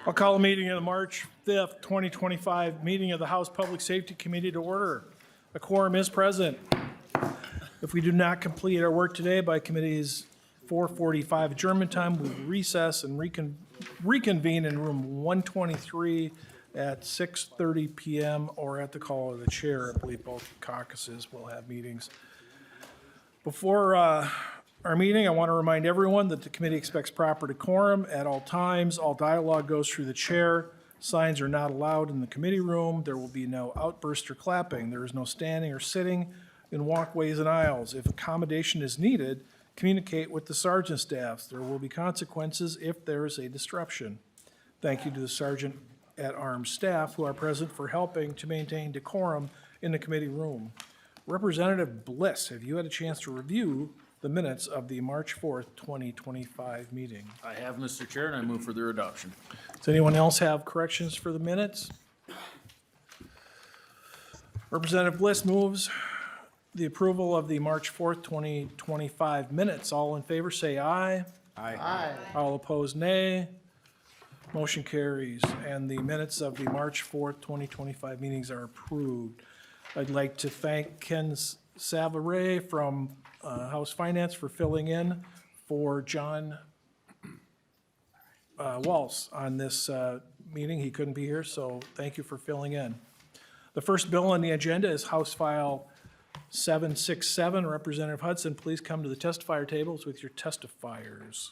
I'll call a meeting of the March 5th, 2025 meeting of the House Public Safety Committee to order. A quorum is present. If we do not complete our work today by committee's 4:45 adjournment time, we will recess and reconvene in room 123 at 6:30 p.m. or at the call of the chair. I believe both caucuses will have meetings. Before our meeting, I want to remind everyone that the committee expects proper decorum at all times. All dialogue goes through the chair. Signs are not allowed in the committee room. There will be no outburst or clapping. There is no standing or sitting in walkways and aisles. If accommodation is needed, communicate with the sergeant staffs. There will be consequences if there is a disruption. Thank you to the Sergeant at Arms staff who are present for helping to maintain decorum in the committee room. Representative Bliss, have you had a chance to review the minutes of the March 4th, 2025 meeting? I have, Mr. Chair, and I move for their adoption. Does anyone else have corrections for the minutes? Representative Bliss moves the approval of the March 4th, 2025 minutes. All in favor say aye. Aye. All opposed, nay. Motion carries, and the minutes of the March 4th, 2025 meetings are approved. I'd like to thank Ken Savare from House Finance for filling in for John Walsh on this meeting. He couldn't be here, so thank you for filling in. The first bill on the agenda is House File 767. Representative Hudson, please come to the testifier tables with your testifiers.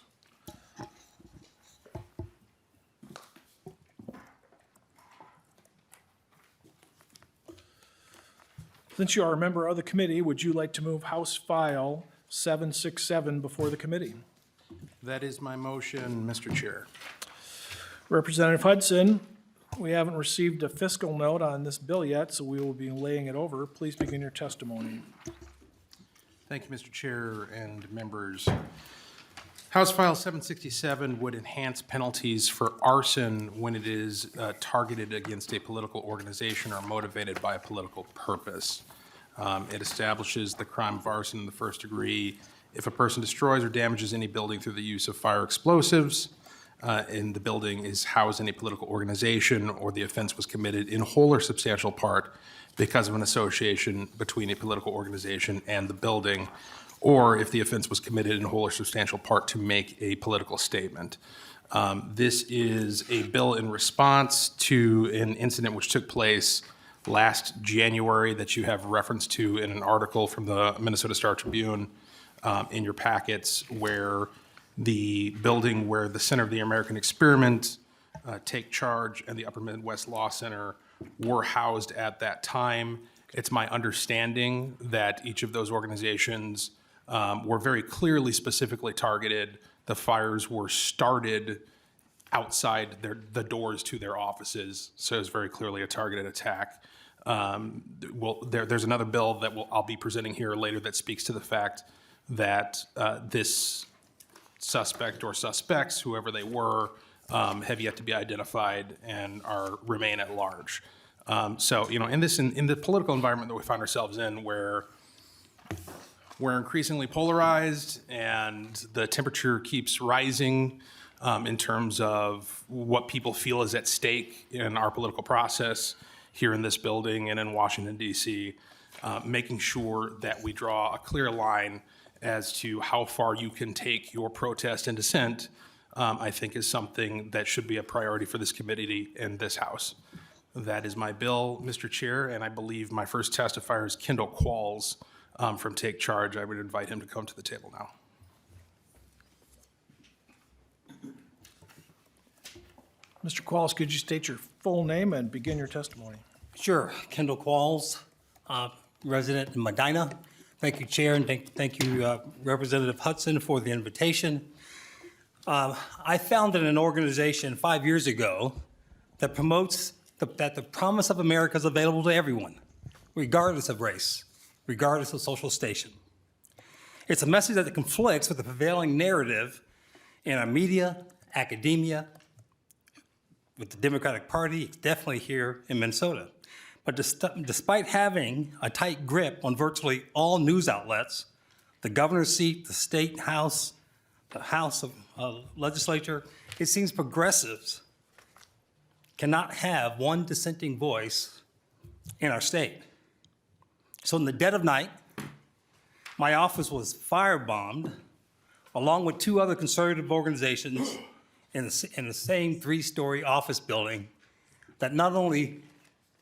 Since you are a member of the committee, would you like to move House File 767 before the committee? That is my motion, Mr. Chair. Representative Hudson, we haven't received a fiscal note on this bill yet, so we will be laying it over. Please begin your testimony. Thank you, Mr. Chair and members. House File 767 would enhance penalties for arson when it is targeted against a political organization or motivated by a political purpose. It establishes the crime of arson in the first degree if a person destroys or damages any building through the use of fire explosives, and the building is housed in a political organization, or the offense was committed in whole or substantial part because of an association between a political organization and the building, or if the offense was committed in whole or substantial part to make a political statement. This is a bill in response to an incident which took place last January that you have reference to in an article from the Minnesota Star Tribune in your packets, where the building where the Center of the American Experiment, Take Charge, and the Upper Midwest Law Center were housed at that time. It's my understanding that each of those organizations were very clearly specifically targeted. The fires were started outside the doors to their offices, so it's very clearly a targeted attack. There's another bill that I'll be presenting here later that speaks to the fact that this suspect or suspects, whoever they were, have yet to be identified and remain at large. So, in the political environment that we find ourselves in, where we're increasingly polarized and the temperature keeps rising in terms of what people feel is at stake in our political process here in this building and in Washington, D.C., making sure that we draw a clear line as to how far you can take your protest and dissent, I think is something that should be a priority for this committee and this House. That is my bill, Mr. Chair, and I believe my first testifier is Kendall Qualls from Take Charge. I would invite him to come to the table now. Mr. Qualls, could you state your full name and begin your testimony? Sure. Kendall Qualls, resident in Medina. Thank you, Chair, and thank you, Representative Hudson, for the invitation. I founded an organization 5 years ago that promotes that the promise of America is available to everyone, regardless of race, regardless of social station. It's a message that conflicts with the prevailing narrative in our media, academia, with the Democratic Party, definitely here in Minnesota. But despite having a tight grip on virtually all news outlets, the governor's seat, the state house, the House of Legislature, it seems progressives cannot have one dissenting voice in our state. So in the dead of night, my office was firebombed along with two other conservative organizations in the same three-story office building that not only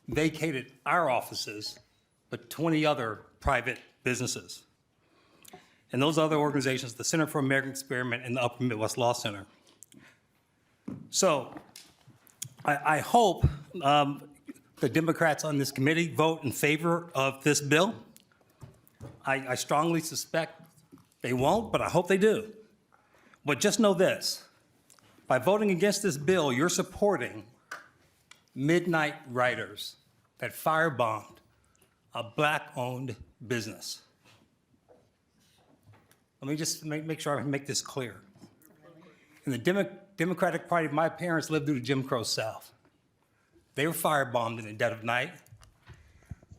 vacated our offices, but 20 other private businesses. And those other organizations, the Center for American Experiment and the Upper Midwest Law Center. So I hope the Democrats on this committee vote in favor of this bill. I strongly suspect they won't, but I hope they do. But just know this, by voting against this bill, you're supporting midnight riders that firebombed a black-owned business. Let me just make sure I make this clear. In the Democratic Party, my parents lived through the Jim Crow South. They were firebombed in the dead of night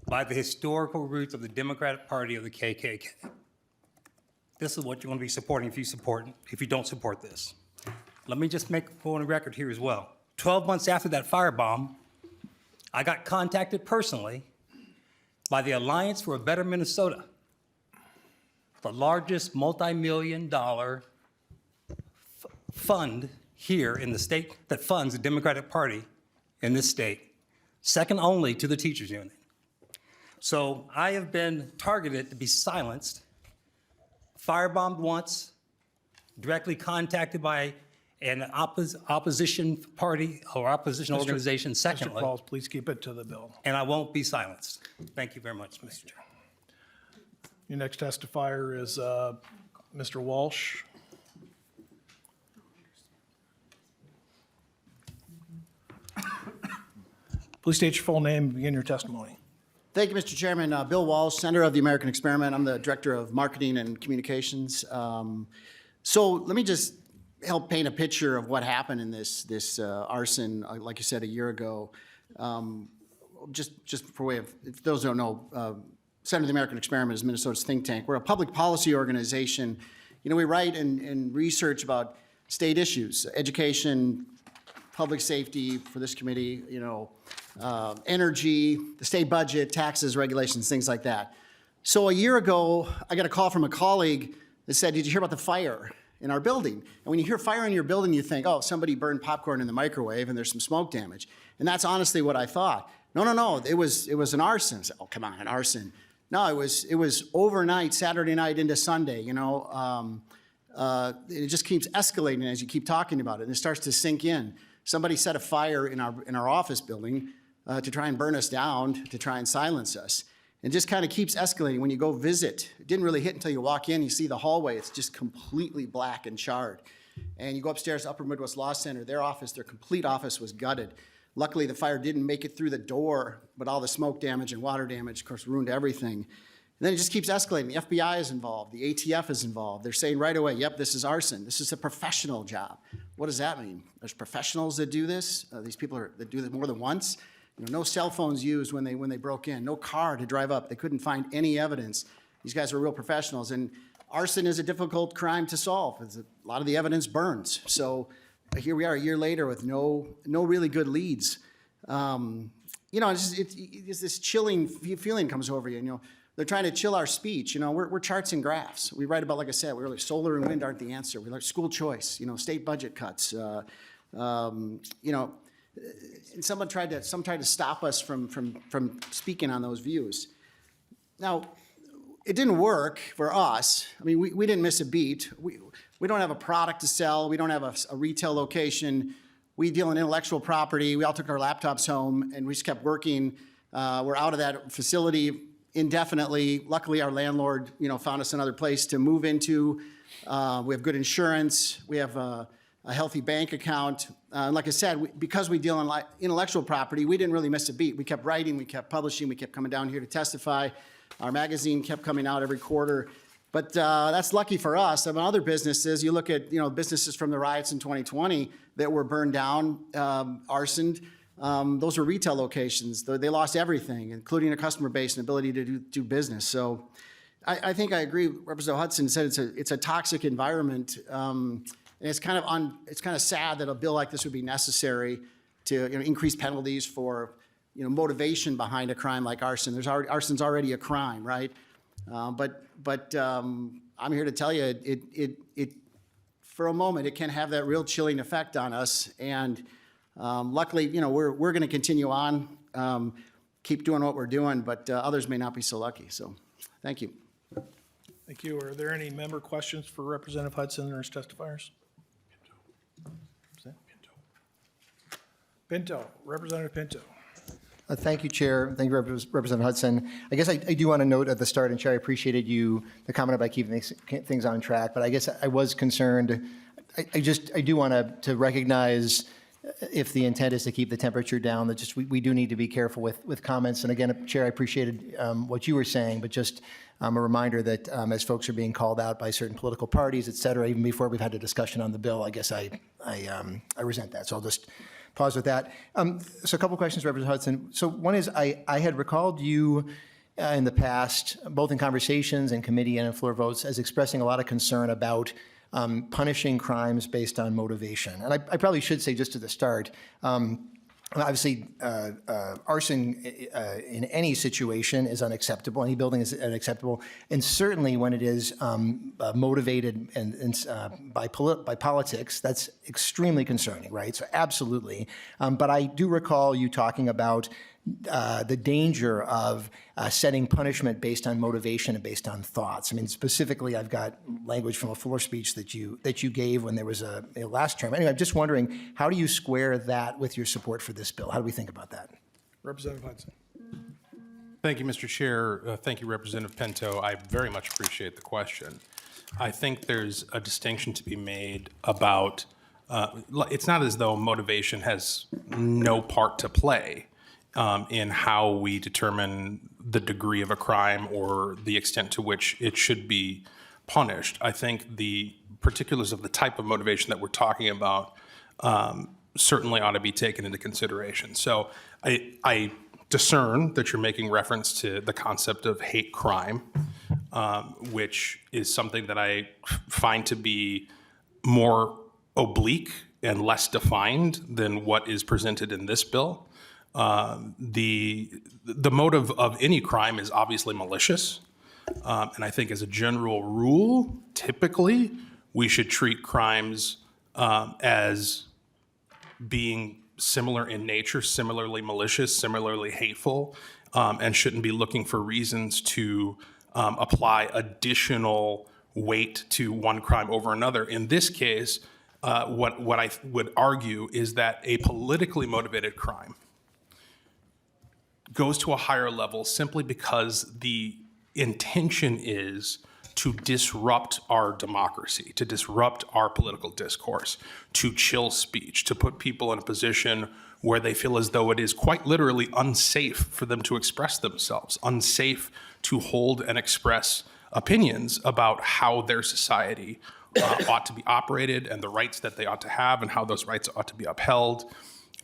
by the historical roots of the Democratic Party of the KKK. This is what you're going to be supporting if you don't support this. Let me just go on the record here as well. 12 months after that firebomb, I got contacted personally by the Alliance for a Better Minnesota, the largest multi-million-dollar fund here in the state that funds the Democratic Party in this state, second only to the teachers union. So I have been targeted to be silenced, firebombed once, directly contacted by an opposition party or opposition organization, Mr. secondly, Qualls, please keep it to the bill. and I won't be silenced. Thank you very much, Mr. Chair. Your next testifier is Mr. Walsh. Please state your full name and begin your testimony. Thank you, Mr. Chairman. Bill Walsh, Center of the American Experiment. I'm the Director of Marketing and Communications. So let me just help paint a picture of what happened in this arson, like you said, a year ago. Just for way of, if those don't know, Center of the American Experiment is Minnesota's think tank. We're a public policy organization. You know, we write and research about state issues, education, public safety for this committee, you know, energy, the state budget, taxes, regulations, things like that. So a year ago, I got a call from a colleague that said, "Did you hear about the fire in our building?" And when you hear fire in your building, you think, oh, somebody burned popcorn in the microwave and there's some smoke damage. And that's honestly what I thought. No, it was an arson. So, oh, come on, an arson. No, it was overnight, Saturday night into Sunday, you know. It just keeps escalating as you keep talking about it, and it starts to sink in. Somebody set a fire in our office building to try and burn us down, to try and silence us. It just kind of keeps escalating when you go visit. It didn't really hit until you walk in, you see the hallway, it's just completely black and charred. And you go upstairs to Upper Midwest Law Center, their complete office was gutted. Luckily, the fire didn't make it through the door, but all the smoke damage and water damage, of course, ruined everything. And then it just keeps escalating. The FBI is involved, the ATF is involved. They're saying right away, yep, this is arson. This is a professional job. What does that mean? There's professionals that do this? These people that do this more than once? You know, no cell phones used when they broke in, no car to drive up. They couldn't find any evidence. These guys are real professionals. And arson is a difficult crime to solve. A lot of the evidence burns. So here we are a year later with no really good leads. You know, it's this chilling feeling comes over you. You know, they're trying to chill our speech. You know, we're charts and graphs. We write about, like I said, we're like solar and wind aren't the answer. We like school choice. You know, state budget cuts. You know, and some tried to stop us from speaking on those views. Now, it didn't work for us. I mean, we didn't miss a beat. We don't have a product to sell. We don't have a retail location. We deal in intellectual property. We all took our laptops home and we just kept working. We're out of that facility indefinitely. Luckily, our landlord, you know, found us another place to move into. We have good insurance. We have a healthy bank account. And like I said, because we deal in intellectual property, we didn't really miss a beat. We kept writing, we kept publishing, we kept coming down here to testify. Our magazine kept coming out every quarter. But that's lucky for us. I mean, other businesses, you look at, you know, businesses from the riots in 2020 that were burned down, arsoned, those were retail locations. They lost everything, including a customer base and ability to do business. So I think I agree. Representative Hudson said it's a toxic environment. And it's kind of sad that a bill like this would be necessary to increase penalties for motivation behind a crime like arson. Arson's already a crime, right? But I'm here to tell you, it for a moment it can have that real chilling effect on us. And luckily, we're going to continue on, keep doing what we're doing, but others may not be so lucky. So, thank you. Thank you. Are there any member questions for Representative Hudson or his testifiers? Pinto, Representative Pinto. Thank you, Chair. Thank you, Representative Hudson. I guess I do want to note at the start, and Chair, I appreciated the comment about keeping things on track, but I guess I was concerned. I do want to recognize if the intent is to keep the temperature down, that just we do need to be careful with comments. And again, Chair, I appreciated what you were saying, but just a reminder that as folks are being called out by certain political parties, et cetera, even before we've had a discussion on the bill, I guess I resent that. So I'll just pause with that. So a couple questions, Representative Hudson. So one is, I had recalled you in the past, both in conversations and committee and in floor votes, as expressing a lot of concern about punishing crimes based on motivation. And I probably should say just to the start, obviously, arson in any situation is unacceptable. Any building is unacceptable, and certainly when it is motivated by politics, that's extremely concerning, right? So absolutely. But I do recall you talking about the danger of setting punishment based on motivation and based on thoughts. I mean, specifically, I've got language from a floor speech that you gave when there was a last term. Anyway, I'm just wondering, how do you square that with your support for this bill? How do we think about that? Representative Hudson. Thank you, Mr. Chair. Thank you, Representative Pinto. I very much appreciate the question. I think there's a distinction to be made about, it's not as though motivation has no part to play in how we determine the degree of a crime or the extent to which it should be punished. I think the particulars of the type of motivation that we're talking about certainly ought to be taken into consideration. So I discern that you're making reference to the concept of hate crime, which is something that I find to be more oblique and less defined than what is presented in this bill. The motive of any crime is obviously malicious. And I think as a general rule, typically, we should treat crimes as being similar in nature, similarly malicious, similarly hateful, and shouldn't be looking for reasons to apply additional weight to one crime over another. In this case, what I would argue is that a politically motivated crime goes to a higher level simply because the intention is to disrupt our democracy, to disrupt our political discourse, to chill speech, to put people in a position where they feel as though it is quite literally unsafe for them to express themselves, unsafe to hold and express opinions about how their society ought to be operated and the rights that they ought to have and how those rights ought to be upheld.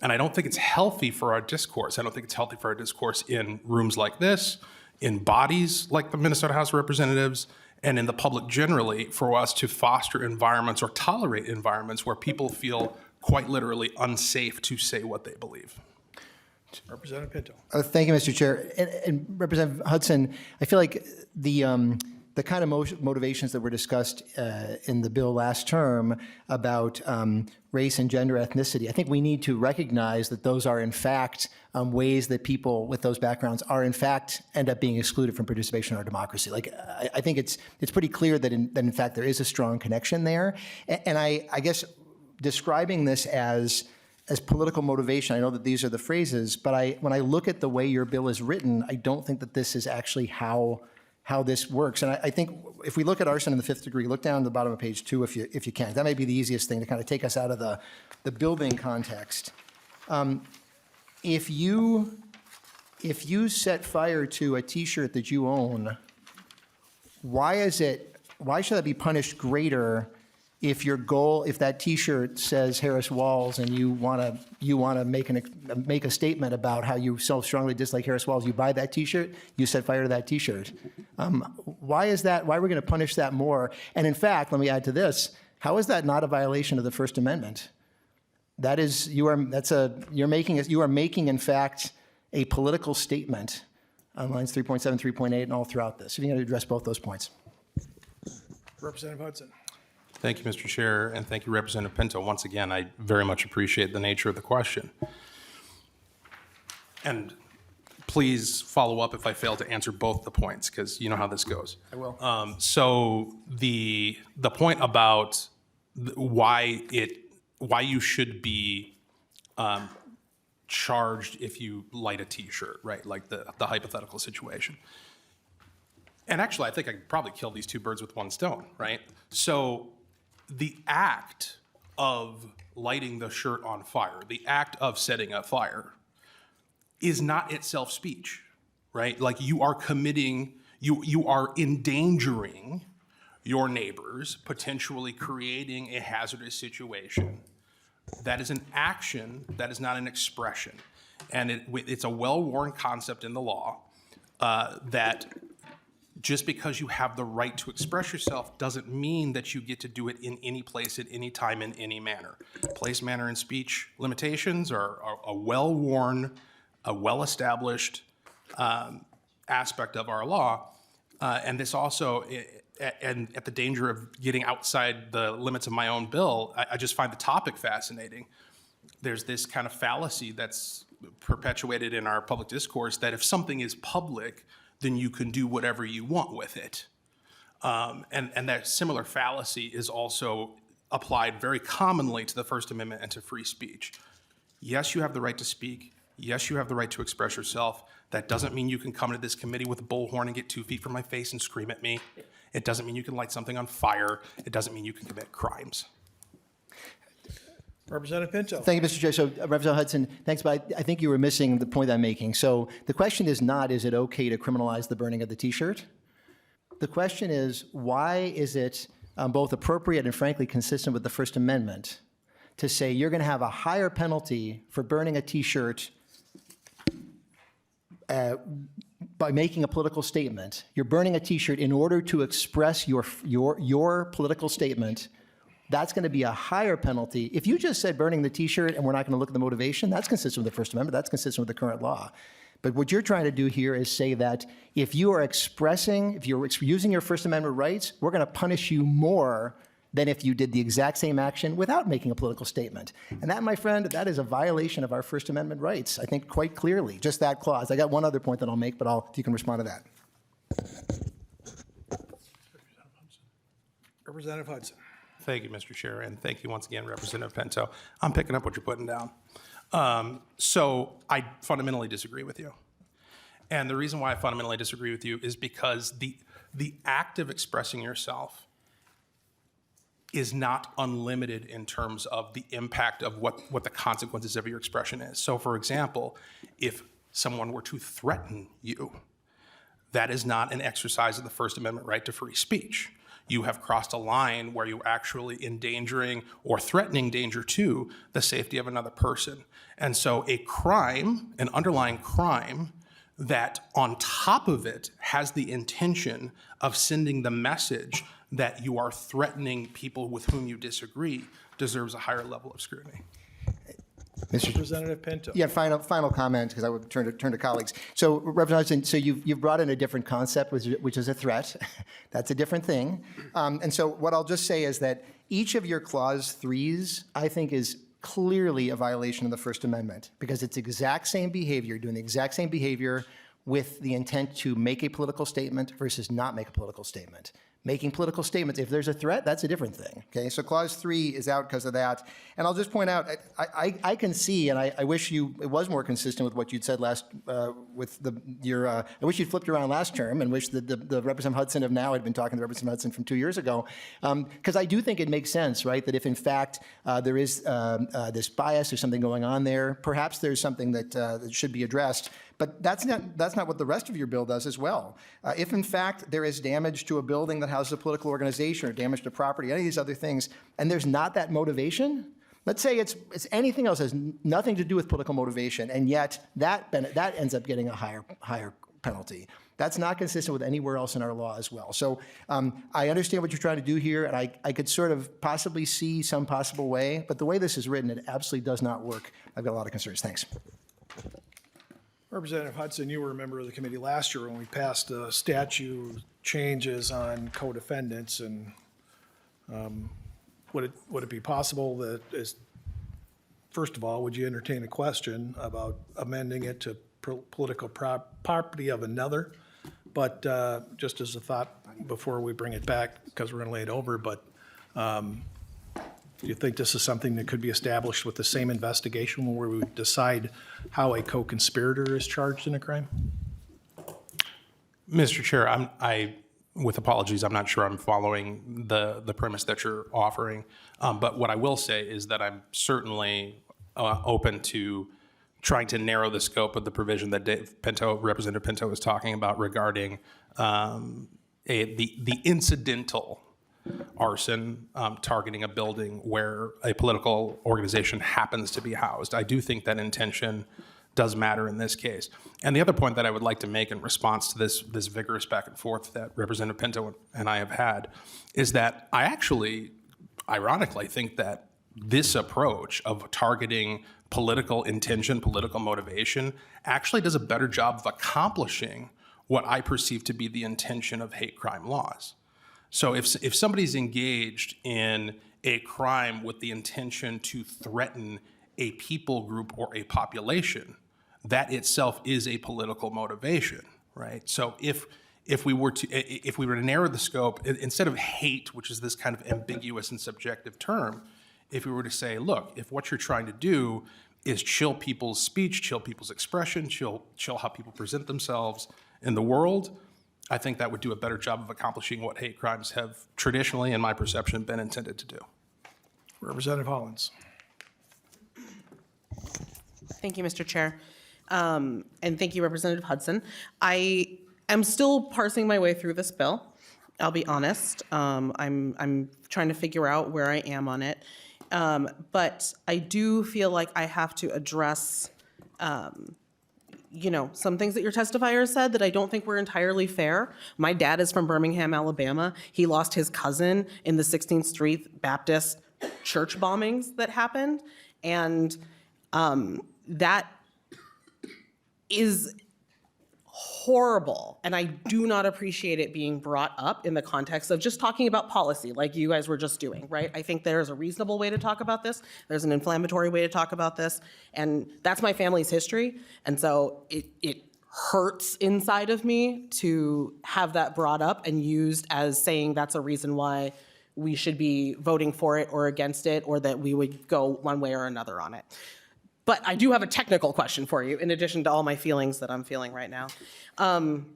And I don't think it's healthy for our discourse. I don't think it's healthy for our discourse in rooms like this, in bodies like the Minnesota House of Representatives, and in the public generally, for us to foster environments or tolerate environments where people feel quite literally unsafe to say what they believe. Representative Pinto. Thank you, Mr. Chair. And Representative Hudson, I feel like the kind of motivations that were discussed in the bill last term about race and gender ethnicity, I think we need to recognize that those are in fact ways that people with those backgrounds are in fact end up being excluded from participation in our democracy. Like I think it's pretty clear that in fact there is a strong connection there. And I guess describing this as political motivation, I know that these are the phrases, but when I look at the way your bill is written, I don't think that this is actually how this works. And I think if we look at arson in the fifth degree, look down to the bottom of page 2 if you can. That may be the easiest thing to kind of take us out of the building context. If you set fire to a T-shirt that you own, why should that be punished greater if that T-shirt says Harris Walls and you want to make a statement about how you so strongly dislike Harris Walls, you buy that T-shirt, you set fire to that T-shirt. Why is that? Why are we going to punish that more? And in fact, let me add to this: how is that not a violation of the First Amendment? That is, you are making, in fact, a political statement on lines 3.7, 3.8, and all throughout this. So you're going to address both those points. Representative Hudson. Thank you, Mr. Chair, and thank you, Representative Pinto. Once again, I very much appreciate the nature of the question. And please follow up if I fail to answer both the points, because you know how this goes. I will. So the point about why you should be charged if you light a T-shirt, right? Like the hypothetical situation. And actually, I think I could probably kill these two birds with one stone, right? So the act of lighting the shirt on fire, the act of setting a fire, is not itself speech, right? Like you are committing, you are endangering your neighbors, potentially creating a hazardous situation. That is an action, that is not an expression. And it's a well-worn concept in the law that just because you have the right to express yourself doesn't mean that you get to do it in any place, at any time, in any manner. Place, manner, and speech limitations are a well-worn, a well-established aspect of our law. And this also, and at the danger of getting outside the limits of my own bill, I just find the topic fascinating. There's this kind of fallacy that's perpetuated in our public discourse that if something is public, then you can do whatever you want with it. And that similar fallacy is also applied very commonly to the First Amendment and to free speech. Yes, you have the right to speak. Yes, you have the right to express yourself. That doesn't mean you can come into this committee with a bullhorn and get 2 feet from my face and scream at me. It doesn't mean you can light something on fire. It doesn't mean you can commit crimes. Representative Pinto. Thank you, Mr. Chair. So, Representative Hudson, thanks, but I think you were missing the point I'm making. So the question is not, is it okay to criminalize the burning of the T-shirt? The question is, why is it both appropriate and frankly consistent with the First Amendment to say you're going to have a higher penalty for burning a T-shirt by making a political statement? You're burning a T-shirt in order to express your political statement. That's going to be a higher penalty. If you just said burning the T-shirt and we're not going to look at the motivation, that's consistent with the First Amendment. That's consistent with the current law. But what you're trying to do here is say that if you are if you're using your First Amendment rights, we're going to punish you more than if you did the exact same action without making a political statement. And that, my friend, that is a violation of our First Amendment rights, I think quite clearly, just that clause. I got one other point that I'll make, but if you can respond to that. Representative Hudson. Thank you, Mr. Chair, and thank you once again, Representative Pinto. I'm picking up what you're putting down. So I fundamentally disagree with you. And the reason why I fundamentally disagree with you is because the act of expressing yourself is not unlimited in terms of the impact of what the consequences of your expression is. So for example, if someone were to threaten you, that is not an exercise of the First Amendment right to free speech. You have crossed a line where you're actually endangering or threatening danger to the safety of another person. And so a crime, an underlying crime, that on top of it has the intention of sending the message that you are threatening people with whom you disagree deserves a higher level of scrutiny. Representative Pinto. Yeah, final comment, because I would turn to colleagues. So, Representative Hudson, so you've brought in a different concept, which is a threat. That's a different thing. And so what I'll just say is that each of your Clause 3s, I think, is clearly a violation of the First Amendment, because it's exact same behavior, doing the exact same behavior with the intent to make a political statement versus not make a political statement. Making political statements, if there's a threat, that's a different thing, okay? So Clause 3 is out because of that. And I'll just point out, I can see, and I wish it was more consistent with what you'd said last, I wish you'd flipped around last term and wish that the Representative Hudson of now had been talking to Representative Hudson from 2 years ago. Because I do think it makes sense, right, that if in fact there is this bias or something going on there, perhaps there's something that should be addressed. But that's not what the rest of your bill does as well. If in fact there is damage to a building that houses a political organization or damage to property, any of these other things, and there's not that motivation, let's say it's anything else, has nothing to do with political motivation, and yet that ends up getting a higher penalty. That's not consistent with anywhere else in our law as well. So I understand what you're trying to do here, and I could sort of possibly see some possible way, but the way this is written, it absolutely does not work. I've got a lot of concerns. Thanks. Representative Hudson, you were a member of the committee last year when we passed statute changes on co-defendants, and would it be possible that, first of all, would you entertain a question about amending it to political property of another? But just as a thought before we bring it back, because we're going to lay it over, but do you think this is something that could be established with the same investigation where we would decide how a co-conspirator is charged in a crime? Mr. Chair, with apologies, I'm not sure I'm following the premise that you're offering. But what I will say is that I'm certainly open to trying to narrow the scope of the provision that Representative Pinto was talking about regarding the incidental arson targeting a building where a political organization happens to be housed. I do think that intention does matter in this case. And the other point that I would like to make in response to this vigorous back and forth that Representative Pinto and I have had is that I actually, ironically, think that this approach of targeting political intention, political motivation, actually does a better job of accomplishing what I perceive to be the intention of hate crime laws. So if somebody's engaged in a crime with the intention to threaten a people group or a population, that itself is a political motivation, right? So if we were to narrow the scope, instead of hate, which is this kind of ambiguous and subjective term, if we were to say, look, if what you're trying to do is chill people's speech, chill people's expression, chill how people present themselves in the world, I think that would do a better job of accomplishing what hate crimes have traditionally, in my perception, been intended to do. Representative Hollins. Thank you, Mr. Chair. And thank you, Representative Hudson. I am still parsing my way through this bill. I'll be honest. I'm trying to figure out where I am on it. But I do feel like I have to address some things that your testifier said that I don't think were entirely fair. My dad is from Birmingham, Alabama. He lost his cousin in the 16th Street Baptist church bombings that happened. And that is horrible. And I do not appreciate it being brought up in the context of just talking about policy like you guys were just doing, right? I think there's a reasonable way to talk about this. There's an inflammatory way to talk about this. And that's my family's history. And so it hurts inside of me to have that brought up and used as saying that's a reason why we should be voting for it or against it, or that we would go one way or another on it. But I do have a technical question for you, in addition to all my feelings that I'm feeling right now. And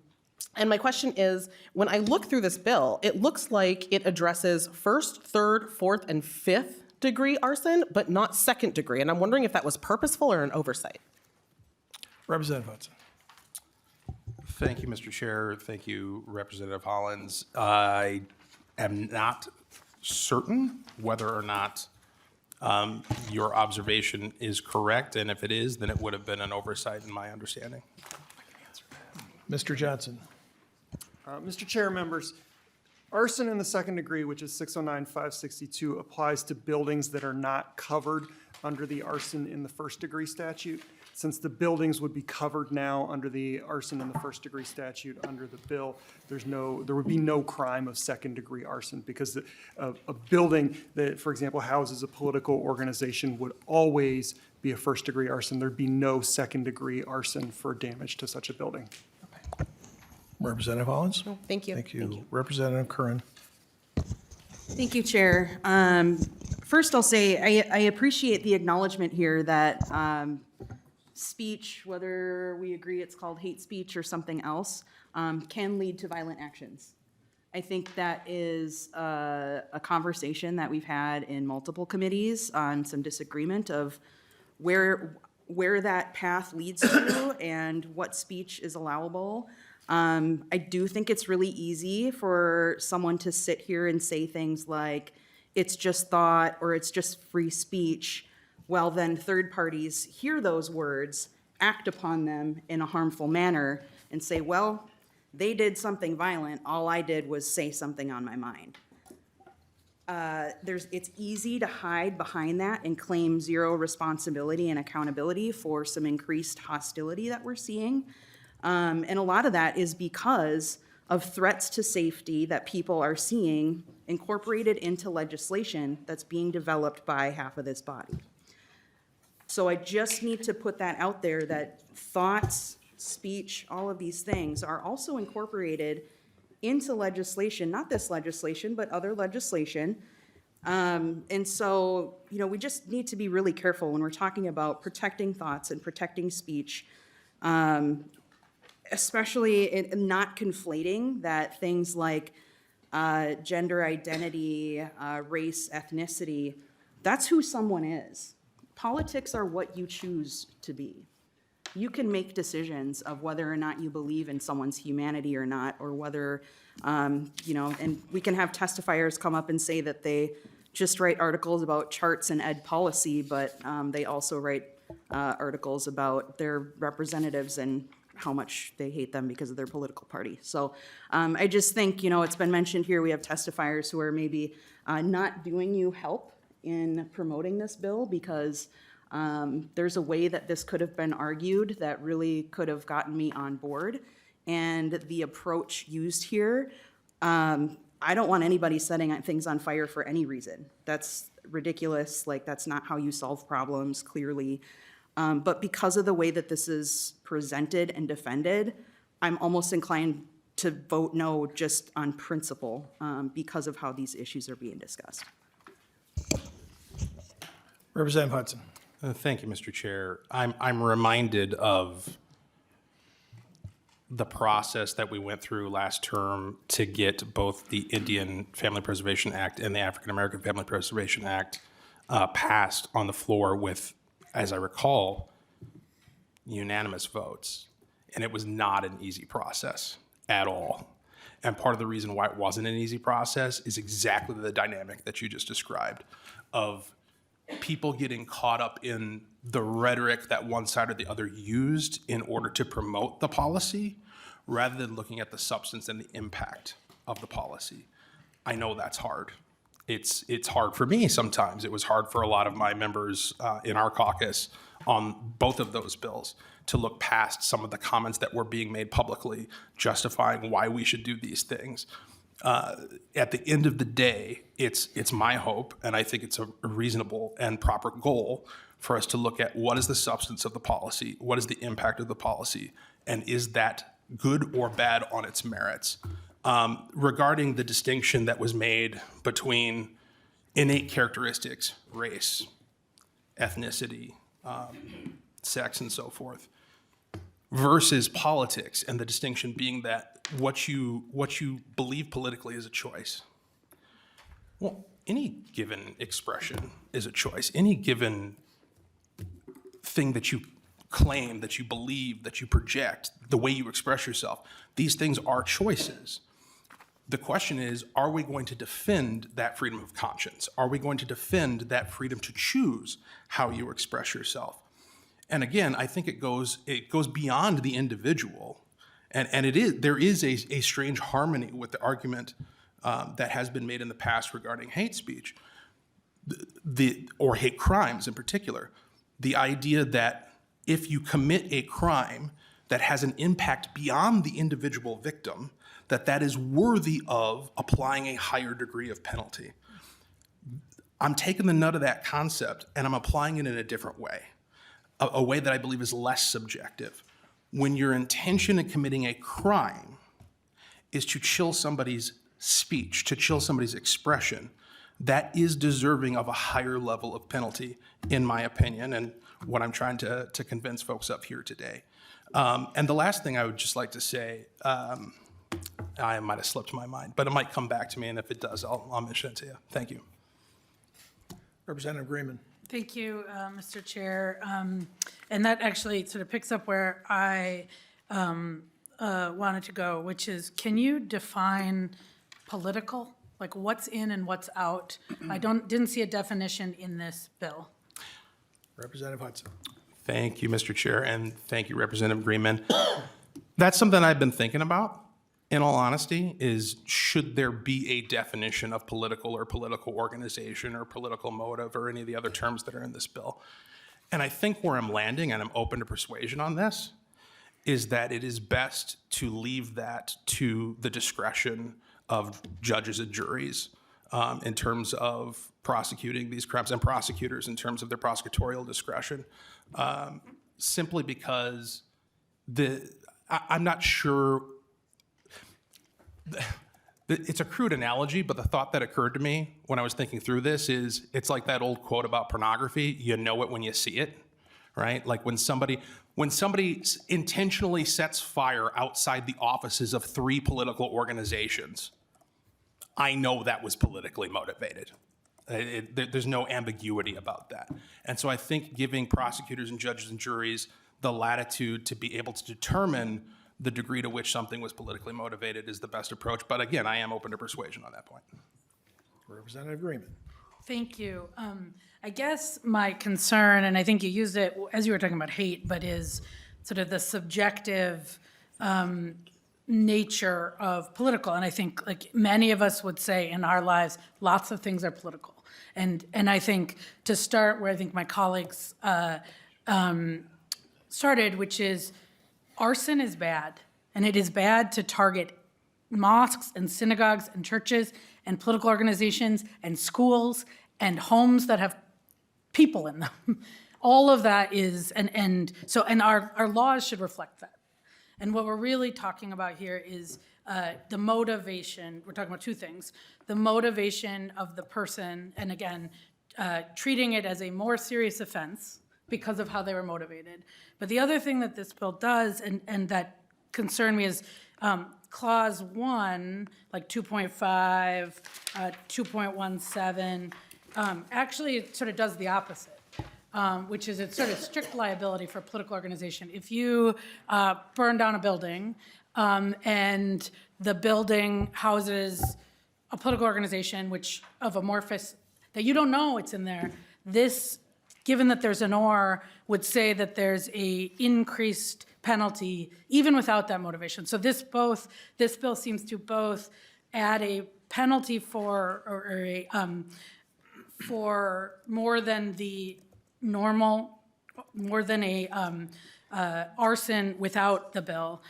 my question is, when I look through this bill, it looks like it addresses first, third, fourth, and fifth degree arson, but not second degree. And I'm wondering if that was purposeful or an oversight. Representative Hudson. Thank you, Mr. Chair. Thank you, Representative Hollins. I am not certain whether or not your observation is correct, and if it is, then it would have been an oversight in my understanding. Mr. Johnson. Mr. Chair, members, arson in the second degree, which is 609-562, applies to buildings that are not covered under the arson in the first degree statute. Since the buildings would be covered now under the arson in the first degree statute under the bill, there would be no crime of second degree arson, because a building that, for example, houses a political organization would always be a first degree arson. There'd be no second degree arson for damage to such a building. Representative Hollins. Thank you. Thank you. Representative Curran. Thank you, Chair. First, I'll say I appreciate the acknowledgement here that speech, whether we agree it's called hate speech or something else, can lead to violent actions. I think that is a conversation that we've had in multiple committees on some disagreement of where that path leads to and what speech is allowable. I do think it's really easy for someone to sit here and say things like, it's just thought or it's just free speech. Well, then third parties hear those words, act upon them in a harmful manner, and say, well, They did something violent, all I did was say something on my mind. It's easy to hide behind that and claim zero responsibility and accountability for some increased hostility that we're seeing. And a lot of that is because of threats to safety that people are seeing incorporated into legislation that's being developed by half of this body. So I just need to put that out there, that thoughts, speech, all of these things are also incorporated into legislation, not this legislation, but other legislation. And so, we just need to be really careful when we're talking about protecting thoughts and protecting speech, especially in not conflating that things like gender identity, race, ethnicity, that's who someone is. Politics are what you choose to be. You can make decisions of whether or not you believe in someone's humanity or not, or whether, and we can have testifiers come up and say that they just write articles about charts and ed policy, but they also write articles about their representatives and how much they hate them because of their political party. So I just think, it's been mentioned here, we have testifiers who are maybe not doing you help in promoting this bill because there's a way that this could have been argued that really could have gotten me on board. And the approach used here, I don't want anybody setting things on fire for any reason. That's ridiculous. Like, that's not how you solve problems, clearly. But because of the way that this is presented and defended, I'm almost inclined to vote no just on principle because of how these issues are being discussed. Representative Hudson. Thank you, Mr. Chair. I'm reminded of the process that we went through last term to get both the Indian Family Preservation Act and the African American Family Preservation Act passed on the floor with, as I recall, unanimous votes. And it was not an easy process at all. And part of the reason why it wasn't an easy process is exactly the dynamic that you just described of people getting caught up in the rhetoric that one side or the other used in order to promote the policy, rather than looking at the substance and the impact of the policy. I know that's hard. It's hard for me sometimes. It was hard for a lot of my members in our caucus on both of those bills to look past some of the comments that were being made publicly, justifying why we should do these things. At the end of the day, it's my hope, and I think it's a reasonable and proper goal for us to look at what is the substance of the policy, what is the impact of the policy, and is that good or bad on its merits. Regarding the distinction that was made between innate characteristics, race, ethnicity, sex, and so forth, versus politics, and the distinction being that what you believe politically is a choice. Well, any given expression is a choice. Any given thing that you claim, that you believe, that you project, the way you express yourself, these things are choices. The question is, are we going to defend that freedom of conscience? Are we going to defend that freedom to choose how you express yourself? And again, I think it goes beyond the individual. And there is a strange harmony with the argument that has been made in the past regarding hate speech, or hate crimes in particular. The idea that if you commit a crime that has an impact beyond the individual victim, that is worthy of applying a higher degree of penalty. I'm taking the nut of that concept and I'm applying it in a different way, a way that I believe is less subjective. When your intention in committing a crime is to chill somebody's speech, to chill somebody's expression, that is deserving of a higher level of penalty, in my opinion, and what I'm trying to convince folks of here today. And the last thing I would just like to say, I might have slipped my mind, but it might come back to me, and if it does, I'll mention it to you. Thank you. Representative Greenman. Thank you, Mr. Chair. And that actually sort of picks up where I wanted to go, which is, can you define political? Like, what's in and what's out? I didn't see a definition in this bill. Representative Hudson. Thank you, Mr. Chair, and thank you, Representative Greenman. That's something I've been thinking about. in all honesty, is should there be a definition of political or political organization or political motive or any of the other terms that are in this bill? And I think where I'm landing, and I'm open to persuasion on this, is that it is best to leave that to the discretion of judges and juries in terms of prosecuting these crimes, and prosecutors in terms of their prosecutorial discretion, simply because I'm not sure. It's a crude analogy, but the thought that occurred to me when I was thinking through this is, it's like that old quote about pornography: you know it when you see it, right? Like when somebody intentionally sets fire outside the offices of 3 political organizations, I know that was politically motivated. There's no ambiguity about that. And so I think giving prosecutors and judges and juries the latitude to be able to determine the degree to which something was politically motivated is the best approach. But again, I am open to persuasion on that point. Representative Greenman. Thank you. I guess my concern, and I think you used it as you were talking about hate, but is sort of the subjective nature of political. And I think, like many of us would say in our lives, lots of things are political. And I think to start where I think my colleagues started, which is arson is bad. And it is bad to target mosques and synagogues and churches and political organizations and schools and homes that have people in them. All of that is, and our laws should reflect that. And what we're really talking about here is the motivation. We're talking about 2 things: the motivation of the person, and again, treating it as a more serious offense because of how they were motivated. But the other thing that this bill does, and that concerned me, is Clause 1, like 2.5, 2.17, actually it sort of does the opposite. Which is it's sort of strict liability for a political organization. If you burn down a building and the building houses a political organization which of amorphous, that you don't know it's in there, this, given that there's an or, would say that there's a increased penalty even without that motivation. So this bill seems to both add a penalty for more than the normal, more than a arson without the bill.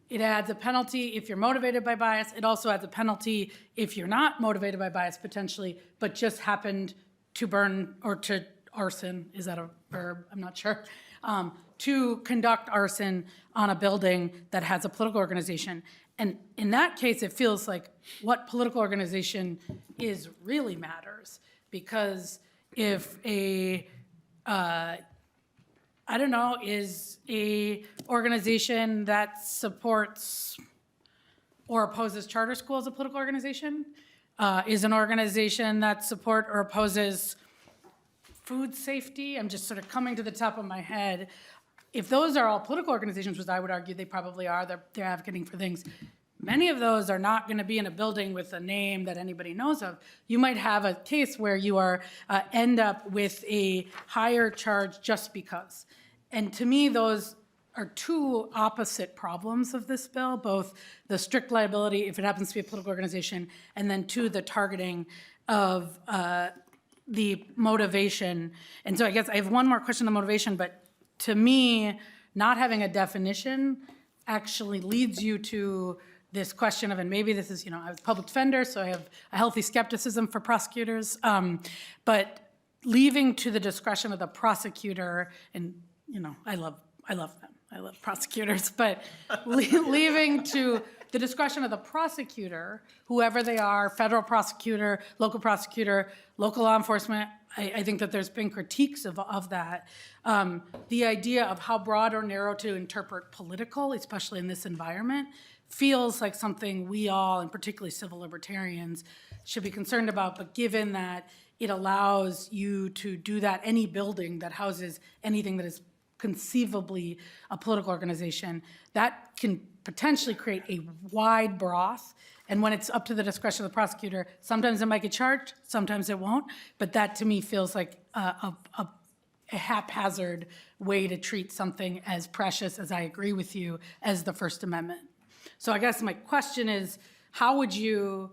It adds a penalty if you're motivated by bias. It also adds a penalty if you're not motivated by bias potentially, but just happened to burn or to arson, is that a verb? I'm not sure. To conduct arson on a building that has a political organization. And in that case, it feels like what political organization is really matters. Because if a is a organization that supports or opposes charter schools a political organization? Is an organization that support or opposes food safety? I'm just sort of coming to the top of my head. If those are all political organizations, which I would argue they probably are, they're advocating for things, many of those are not going to be in a building with a name that anybody knows of. You might have a case where you are end up with a higher charge just because. And to me, those are 2 opposite problems of this bill, both the strict liability if it happens to be a political organization, and then 2, the targeting of the motivation. And so I guess I have one more question on motivation, but to me, not having a definition actually leads you to this question of, and maybe this is, I was a public defender, so I have a healthy skepticism for prosecutors, but leaving to the discretion of the prosecutor, and, I love them, I love prosecutors, but leaving to the discretion of the prosecutor, whoever they are, federal prosecutor, local law enforcement, I think that there's been critiques of that. The idea of how broad or narrow to interpret political, especially in this environment, feels like something we all, and particularly civil libertarians, should be concerned about. But given that it allows you to do that, any building that houses anything that is conceivably a political organization, that can potentially create a wide broth. And when it's up to the discretion of the prosecutor, sometimes it might get charged, sometimes it won't. But that to me feels like a haphazard way to treat something as precious, as I agree with you, as the First Amendment. So I guess my question is, how would you,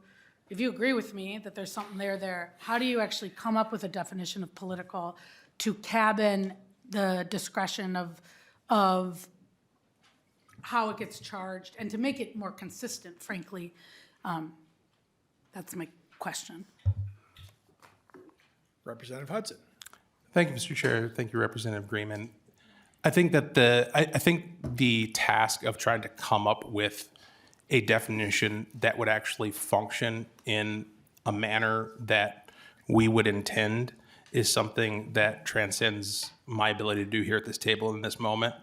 if you agree with me that there's something there, how do you actually come up with a definition of political to cabin the discretion of how it gets charged and to make it more consistent, frankly? That's my question. Representative Hudson. Thank you, Mr. Chair. Thank you, Representative Greenman. I think that I think the task of trying to come up with a definition that would actually function in a manner that we would intend is something that transcends my ability to do here at this table in this moment.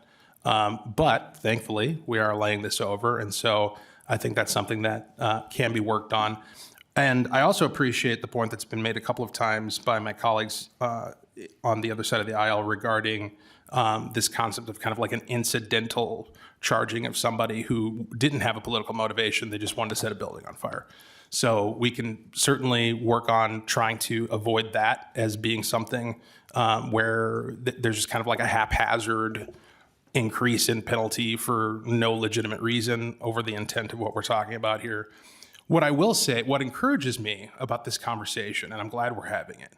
But thankfully, we are laying this over, and so I think that's something that can be worked on. And I also appreciate the point that's been made a couple of times by my colleagues on the other side of the aisle regarding this concept of kind of like an incidental charging of somebody who didn't have a political motivation. They just wanted to set a building on fire. So we can certainly work on trying to avoid that as being something where there's just kind of like a haphazard increase in penalty for no legitimate reason over the intent of what we're talking about here. What I will say, what encourages me about this conversation, and I'm glad we're having it,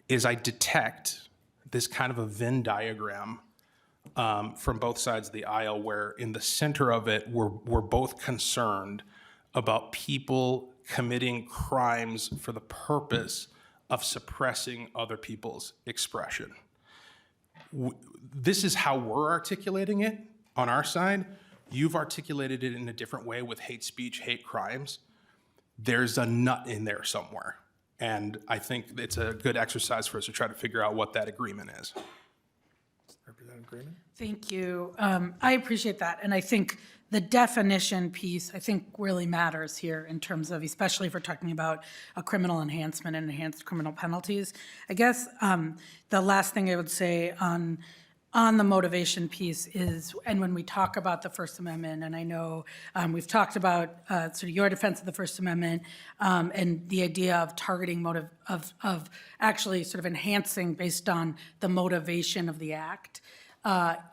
is I detect this kind of a Venn diagram from both sides of the aisle, where in the center of it, we're both concerned about people committing crimes for the purpose of suppressing other people's expression. This is how we're articulating it on our side. You've articulated it in a different way with hate speech, hate crimes. There's a nut in there somewhere. And I think it's a good exercise for us to try to figure out what that agreement is. Representative Greenman. Thank you. I appreciate that. And I think the definition piece, I think, really matters here in terms of, especially if we're talking about a criminal enhancement and enhanced criminal penalties. I guess the last thing I would say on the motivation piece is, and when we talk about the First Amendment, and I know we've talked about sort of your defense of the First Amendment and the idea of targeting motive, of actually sort of enhancing based on the motivation of the act.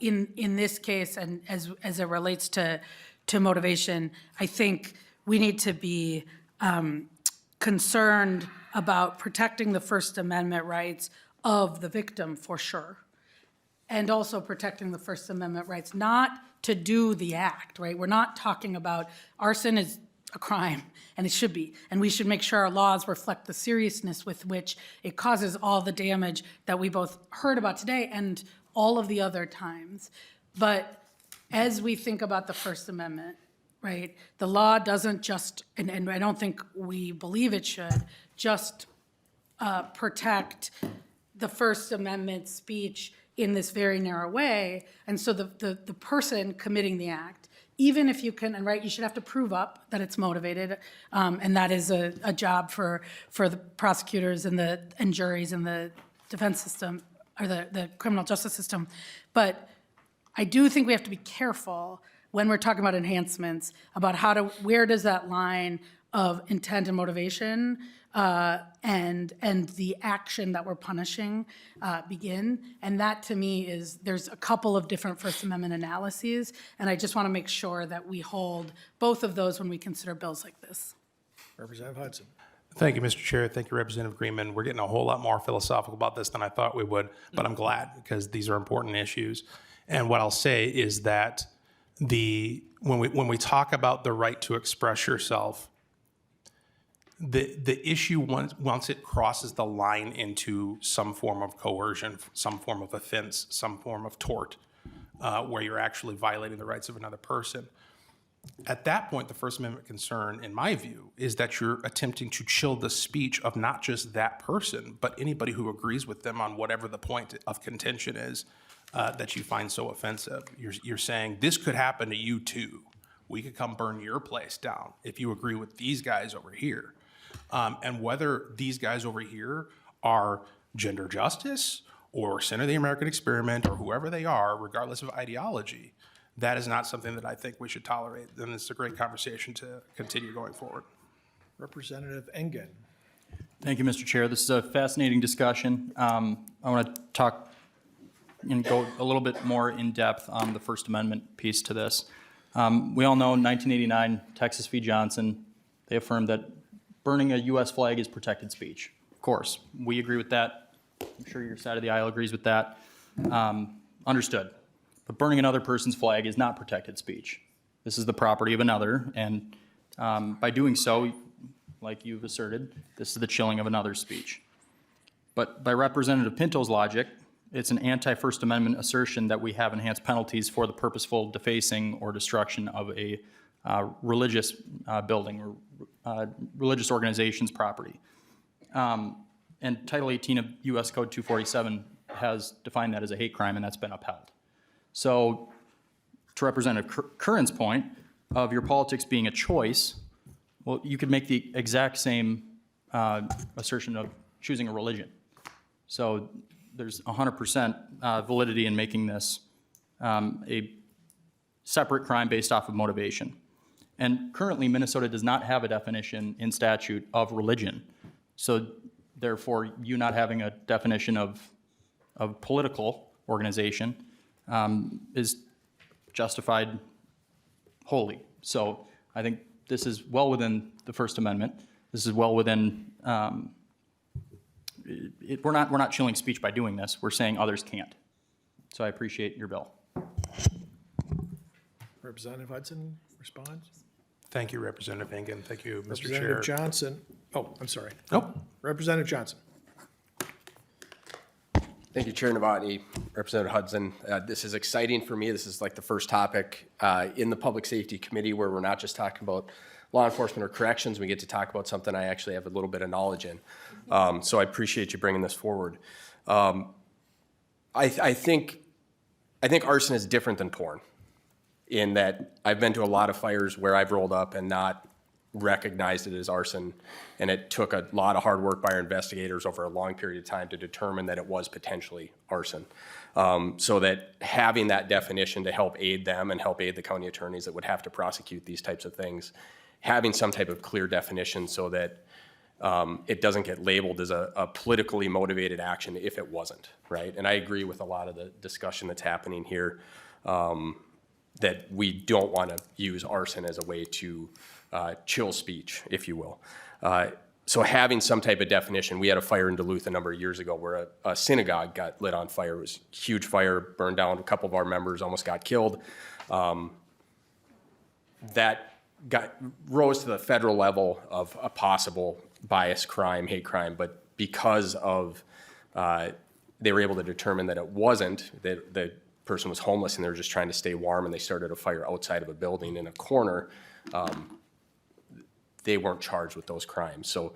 In this case, and as it relates to motivation, I think we need to be concerned about protecting the First Amendment rights of the victim for sure. And also protecting the First Amendment rights, not to do the act, right? We're not talking about arson is a crime, and it should be. And we should make sure our laws reflect the seriousness with which it causes all the damage that we both heard about today and all of the other times. But as we think about the First Amendment, right, the law doesn't just, and I don't think we believe it should, just protect the First Amendment speech in this very narrow way. And so the person committing the act, even if you can, and right, you should have to prove up that it's motivated, and that is a job for the prosecutors and juries and the defense system, or the criminal justice system. But I do think we have to be careful when we're talking about enhancements, about where does that line of intent and motivation and the action that we're punishing begin. And that, to me, there's a couple of different First Amendment analyses, and I just want to make sure that we hold both of those when we consider bills like this. Representative Hudson. Thank you, Mr. Chair. Thank you, Representative Greenman. We're getting a whole lot more philosophical about this than I thought we would, but I'm glad because these are important issues. And what I'll say is that when we talk about the right to express yourself, the issue once it crosses the line into some form of coercion, some form of offense, some form of tort, where you're actually violating the rights of another person, at that point, the First Amendment concern, in my view, is that you're attempting to chill the speech of not just that person, but anybody who agrees with them on whatever the point of contention is that you find so offensive. You're saying, this could happen to you too. We could come burn your place down if you agree with these guys over here. And whether these guys over here are gender justice or Center of the American Experiment or whoever they are, regardless of ideology, that is not something that I think we should tolerate. And it's a great conversation to continue going forward. Representative Engen. Thank you, Mr. Chair. This is a fascinating discussion. I want to talk and go a little bit more in depth on the First Amendment piece to this. We all know in 1989, Texas v. Johnson, they affirmed that burning a U.S. flag is protected speech. Of course, we agree with that. I'm sure your side of the aisle agrees with that. Understood. But burning another person's flag is not protected speech. This is the property of another, and by doing so, like you've asserted, this is the chilling of another's speech. But by Representative Pinto's logic, it's an anti-First Amendment assertion that we have enhanced penalties for the purposeful defacing or destruction of a religious building or religious organization's property. And Title 18 of U.S. Code 247 has defined that as a hate crime, and that's been upheld. So to Representative Curran's point of your politics being a choice, well, you could make the exact same assertion of choosing a religion. So there's 100% validity in making this a separate crime based off of motivation. And currently, Minnesota does not have a definition in statute of religion. So therefore, you not having a definition of political organization is justified wholly. So I think this is well within the First Amendment. This is well within, we're not chilling speech by doing this. We're saying others can't. So I appreciate your bill. Representative Hudson responds. Thank you, Representative Engen. Thank you, Mr. Chair. Representative Johnson. Oh, I'm sorry. Nope. Representative Johnson. Thank you, Chair Novotny, Representative Hudson. This is exciting for me. This is like the first topic in the Public Safety Committee where we're not just talking about law enforcement or corrections. We get to talk about something I actually have a little bit of knowledge in. So I appreciate you bringing this forward. I think arson is different than porn in that I've been to a lot of fires where I've rolled up and not recognized it as arson, and it took a lot of hard work by our investigators over a long period of time to determine that it was potentially arson. So that having that definition to help aid them and help aid the county attorneys that would have to prosecute these types of things, having some type of clear definition so that it doesn't get labeled as a politically motivated action if it wasn't, right? And I agree with a lot of the discussion that's happening here, that we don't want to use arson as a way to chill speech, if you will. So having some type of definition, we had a fire in Duluth a number of years ago where a synagogue got lit on fire. It was a huge fire, burned down. A couple of our members almost got killed. That rose to the federal level of a possible bias crime, hate crime, but because of they were able to determine that it wasn't, that the person was homeless and they were just trying to stay warm and they started a fire outside of a building in a corner, they weren't charged with those crimes. So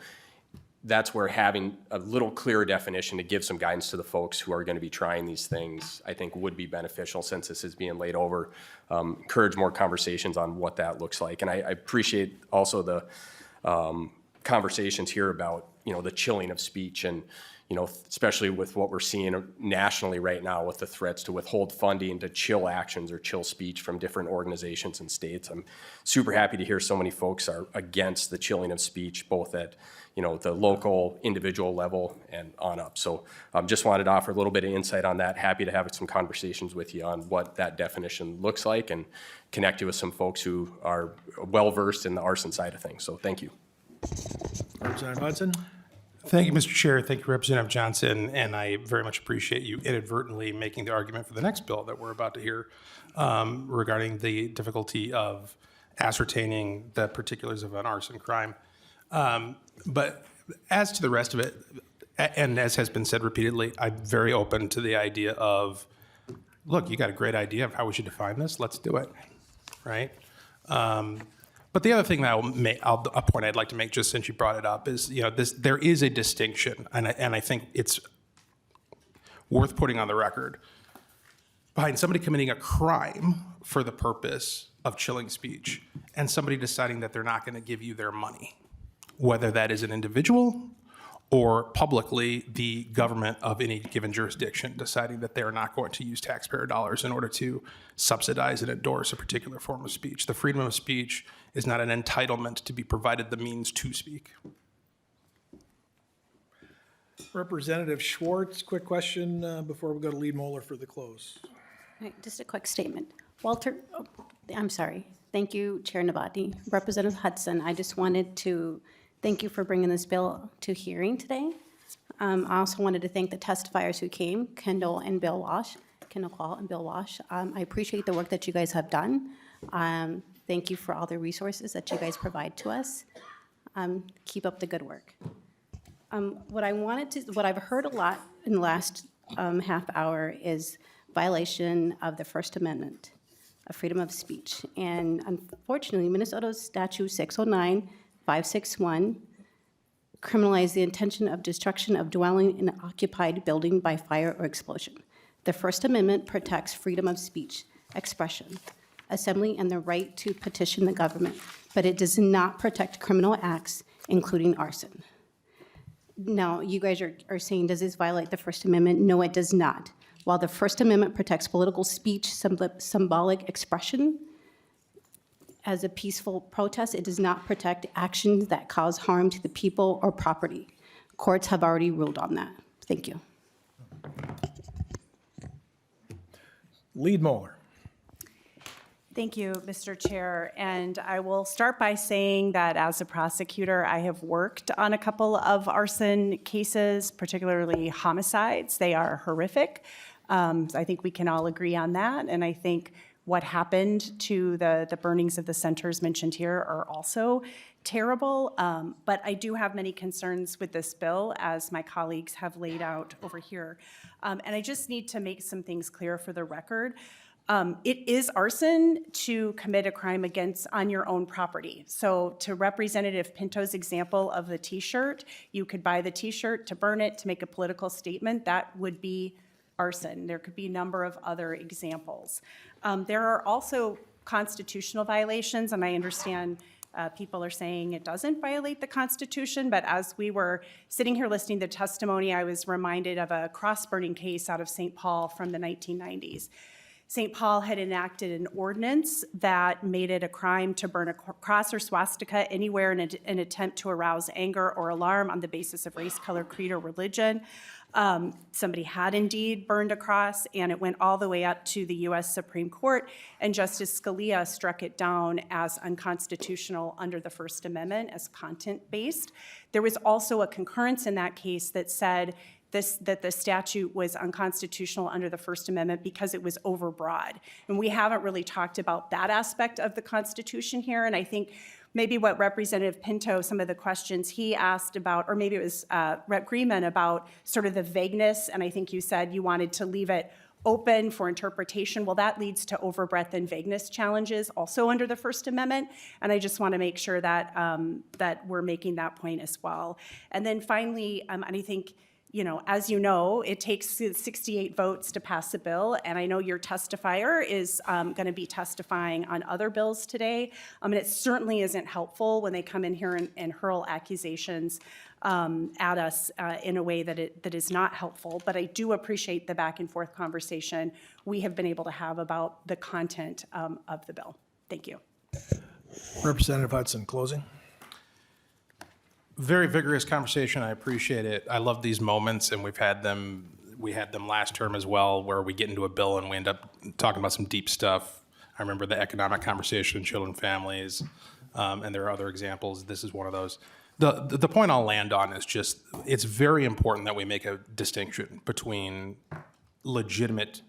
that's where having a little clearer definition to give some guidance to the folks who are going to be trying these things, I think would be beneficial since this is being laid over. Encourage more conversations on what that looks like. And I appreciate also the conversations here about, the chilling of speech and, especially with what we're seeing nationally right now with the threats to withhold funding, to chill actions or chill speech from different organizations and states. I'm super happy to hear so many folks are against the chilling of speech, both at, the local, individual level and on up. So just wanted to offer a little bit of insight on that. Happy to have some conversations with you on what that definition looks like and connect you with some folks who are well-versed in the arson side of things. So thank you. Representative Hudson. Thank you, Mr. Chair. Thank you, Representative Johnson. And I very much appreciate you inadvertently making the argument for the next bill that we're about to hear regarding the difficulty of ascertaining the particulars of an arson crime. But as to the rest of it, and as has been said repeatedly, I'm very open to the idea of, look, you got a great idea of how we should define this. Let's do it, right? But the other thing that a point I'd like to make, just since you brought it up, is there is a distinction, and I think it's worth putting on the record behind somebody committing a crime for the purpose of chilling speech, and somebody deciding that they're not going to give you their money, whether that is an individual or publicly the government of any given jurisdiction deciding that they're not going to use taxpayer dollars in order to subsidize and endorse a particular form of speech. The freedom of speech is not an entitlement to be provided the means to speak. Representative Schwartz, quick question before we go to lead Moller for the close. Right, just a quick statement. Walter, I'm sorry. Thank you, Chair Nabati. Representative Hudson, I just wanted to thank you for bringing this bill to hearing today. I also wanted to thank the testifiers who came, Kendall and Bill Walsh, Kendall Quall and Bill Walsh. I appreciate the work that you guys have done. Thank you for all the resources that you guys provide to us. Keep up the good work. What I've heard a lot in the last half hour is violation of the First Amendment of freedom of speech. And unfortunately, Minnesota's statute 609-561 criminalize the intention of destruction of dwelling in an occupied building by fire or explosion. The First Amendment protects freedom of speech, expression, assembly, and the right to petition the government, but it does not protect criminal acts, including arson. Now, you guys are saying, does this violate the First Amendment? No, it does not. While the First Amendment protects political speech, symbolic expression, as a peaceful protest, it does not protect actions that cause harm to the people or property. Courts have already ruled on that. Thank you. Lead Moller. Thank you, Mr. Chair. And I will start by saying that as a prosecutor, I have worked on a couple of arson cases, particularly homicides. They are horrific. I think we can all agree on that. And I think what happened to the burnings of the centers mentioned here are also terrible. But I do have many concerns with this bill, as my colleagues have laid out over here. And I just need to make some things clear for the record. It is arson to commit a crime on your own property. So to Representative Pinto's example of the T-shirt, you could buy the T-shirt to burn it, to make a political statement. That would be arson. There could be a number of other examples. There are also constitutional violations, and I understand people are saying it doesn't violate the Constitution, but as we were sitting here listening to testimony, I was reminded of a cross-burning case out of St. Paul from the 1990s. St. Paul had enacted an ordinance that made it a crime to burn a cross or swastika anywhere in an attempt to arouse anger or alarm on the basis of race, color, creed, or religion. Somebody had indeed burned a cross, and it went all the way up to the U.S. Supreme Court, and Justice Scalia struck it down as unconstitutional under the First Amendment as content-based. There was also a concurrence in that case that said that the statute was unconstitutional under the First Amendment because it was overbroad. And we haven't really talked about that aspect of the Constitution here, and I think maybe what Representative Pinto, some of the questions he asked about, or maybe it was Rep. Greenman about sort of the vagueness, and I think you said you wanted to leave it open for interpretation. Well, that leads to overbreadth and vagueness challenges also under the First Amendment, and I just want to make sure that, that we're making that point as well. And then finally, and I think, as you know, it takes 68 votes to pass a bill, and I know your testifier is going to be testifying on other bills today. And it certainly isn't helpful when they come in here and hurl accusations at us in a way that is not helpful. But I do appreciate the back and forth conversation we have been able to have about the content of the bill. Thank you. Representative Hudson, closing. Very vigorous conversation. I appreciate it. I love these moments, and we had them last term as well, where we get into a bill and we end up talking about some deep stuff. I remember the economic conversation in children and families, and there are other examples. This is one of those. The point I'll land on is just, it's very important that we make a distinction between legitimate,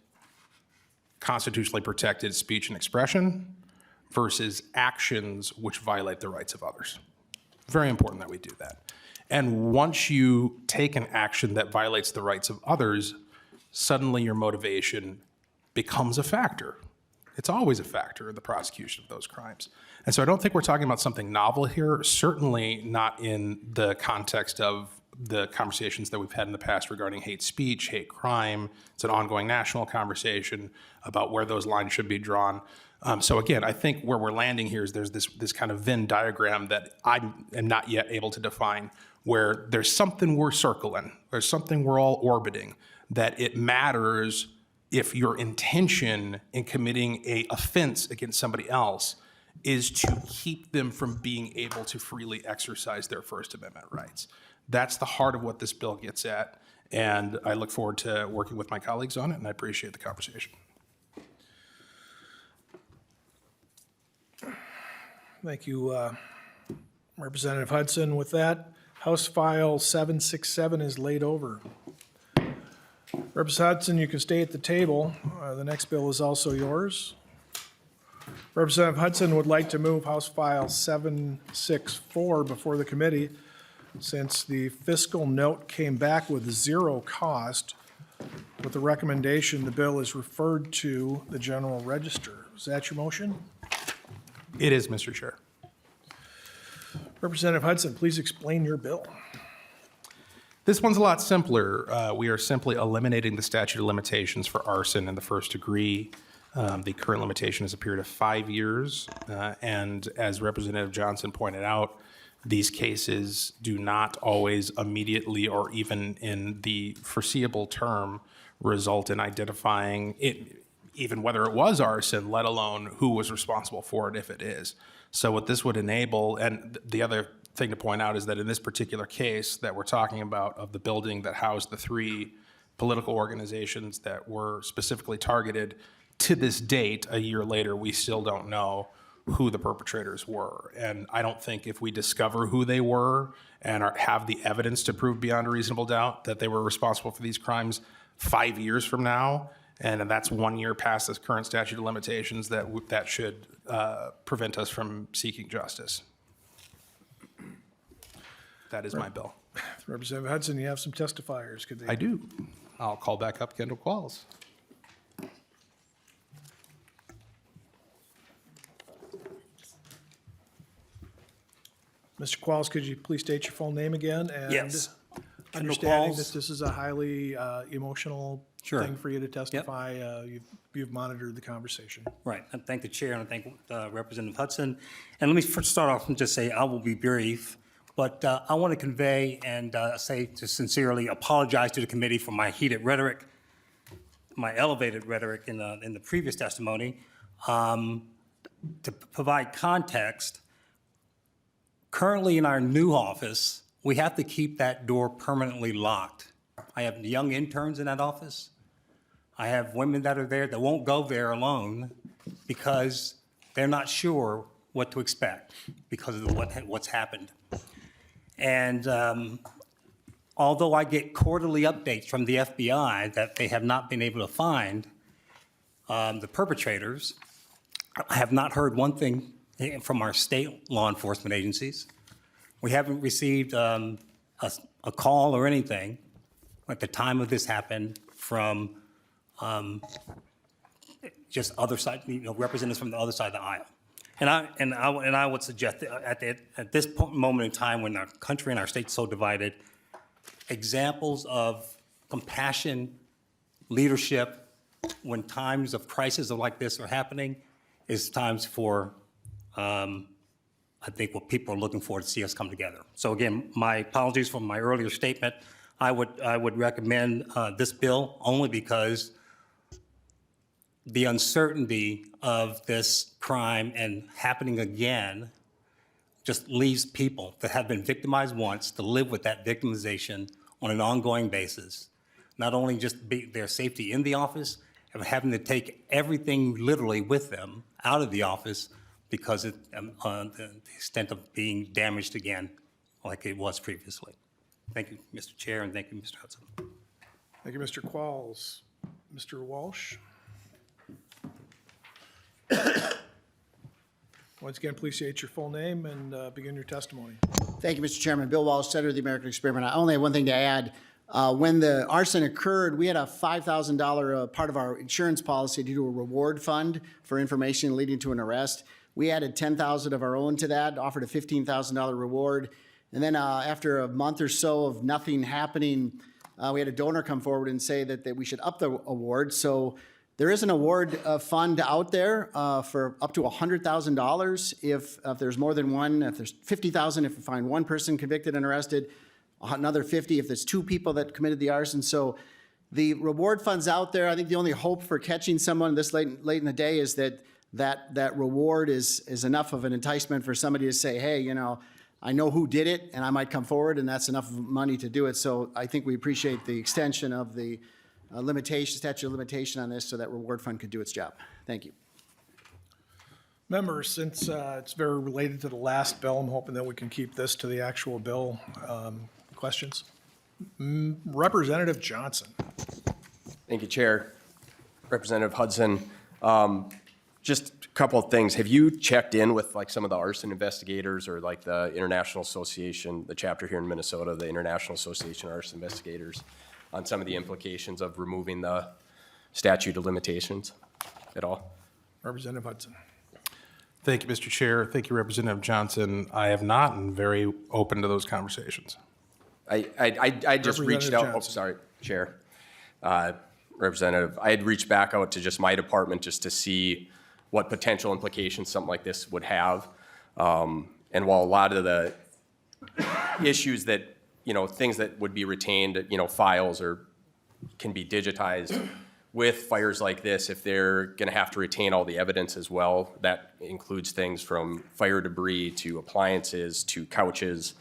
constitutionally protected speech and expression versus actions which violate the rights of others. Very important that we do that. And once you take an action that violates the rights of others, suddenly your motivation becomes a factor. It's always a factor in the prosecution of those crimes. And so I don't think we're talking about something novel here, certainly not in the context of the conversations that we've had in the past regarding hate speech, hate crime. It's an ongoing national conversation about where those lines should be drawn. So again, I think where we're landing here is there's this kind of Venn diagram that I am not yet able to define, where there's something we're circling, there's something we're all orbiting, that it matters if your intention in committing an offense against somebody else is to keep them from being able to freely exercise their First Amendment rights. That's the heart of what this bill gets at, and I look forward to working with my colleagues on it, and I appreciate the conversation. Thank you, Representative Hudson. With that, House File 767 is laid over. Representative Hudson, you can stay at the table. The next bill is also yours. Representative Hudson would like to move House File 764 before the committee since the fiscal note came back with zero cost. With the recommendation, the bill is referred to the General Register. Is that your motion? It is, Mr. Chair. Representative Hudson, please explain your bill. This one's a lot simpler. We are simply eliminating the statute of limitations for arson in the first degree. The current limitation is a period of 5 years. And as Representative Johnson pointed out, these cases do not always immediately or even in the foreseeable term result in identifying it, even whether it was arson, let alone who was responsible for it if it is. So what this would enable, and the other thing to point out is that in this particular case that we're talking about of the building that housed the 3 political organizations that were specifically targeted, to this date, a year later, we still don't know who the perpetrators were. And I don't think if we discover who they were and have the evidence to prove beyond a reasonable doubt that they were responsible for these crimes 5 years from now, and that's 1 year past this current statute of limitations, that should prevent us from seeking justice. That is my bill. Representative Hudson, you have some testifiers. Could they? I do. I'll call back up Kendall Qualls. Mr. Qualls, could you please state your full name again? And Yes. Kendall understanding Qualls. that this is a highly emotional Sure. thing for you to testify, you've monitored the conversation. Right. I thank the chair and I thank Representative Hudson. And let me first start off and just say I will be brief, but I want to convey and say to sincerely apologize to the committee for my heated rhetoric, my elevated rhetoric in the previous testimony. To provide context, currently in our new office, we have to keep that door permanently locked. I have young interns in that office. I have women that are there that won't go there alone because they're not sure what to expect because of what's happened. And although I get quarterly updates from the FBI that they have not been able to find the perpetrators, I have not heard one thing from our state law enforcement agencies. We haven't received a call or anything at the time of this happened from just other side, representatives from the other side of the aisle. And I would suggest that at this moment in time when our country and our state is so divided, examples of compassion, leadership, when times of crisis like this are happening, is times for, I think, what people are looking for to see us come together. So again, my apologies for my earlier statement. I would recommend this bill only because the uncertainty of this crime and happening again just leaves people that have been victimized once to live with that victimization on an ongoing basis. Not only just their safety in the office, but having to take everything literally with them out of the office because of the extent of being damaged again like it was previously. Thank you, Mr. Chair, and thank you, Mr. Hudson. Thank you, Mr. Qualls. Mr. Walsh? Once again, please state your full name and begin your testimony. Thank you, Mr. Chairman. Bill Walsh, Senator of the American Experiment. I only have one thing to add. When the arson occurred, we had a $5,000 part of our insurance policy due to a reward fund for information leading to an arrest. We added $10,000 of our own to that, offered a $15,000 reward. And then after a month or so of nothing happening, we had a donor come forward and say that we should up the award. So there is an award fund out there for up to $100,000 if there's more than one, if there's $50,000 if we find one person convicted and arrested, another $50,000 if there's 2 people that committed the arson. So the reward fund's out there. I think the only hope for catching someone this late in the day is that reward is enough of an enticement for somebody to say, hey, you know, I know who did it and I might come forward, and that's enough money to do it. So I think we appreciate the extension of the statute of limitation on this so that reward fund could do its job. Thank you. Members, since it's very related to the last bill, I'm hoping that we can keep this to the actual bill. Questions? Representative Johnson. Thank you, Chair. Representative Hudson. Just a couple of things. Have you checked in with like some of the arson investigators or like the International Association, the chapter here in Minnesota, the International Association of Arson Investigators, on some of the implications of removing the statute of limitations at all? Representative Hudson. Thank you, Mr. Chair. Thank you, Representative Johnson. I have not, and very open to those conversations. I just reached Representative out, oh, Johnson. sorry, Chair. Representative, I had reached back out to just my department just to see what potential implications something like this would have. And while a lot of the issues that, things that would be retained, files or can be digitized with fires like this, if they're going to have to retain all the evidence as well, that includes things from fire debris to appliances to couches,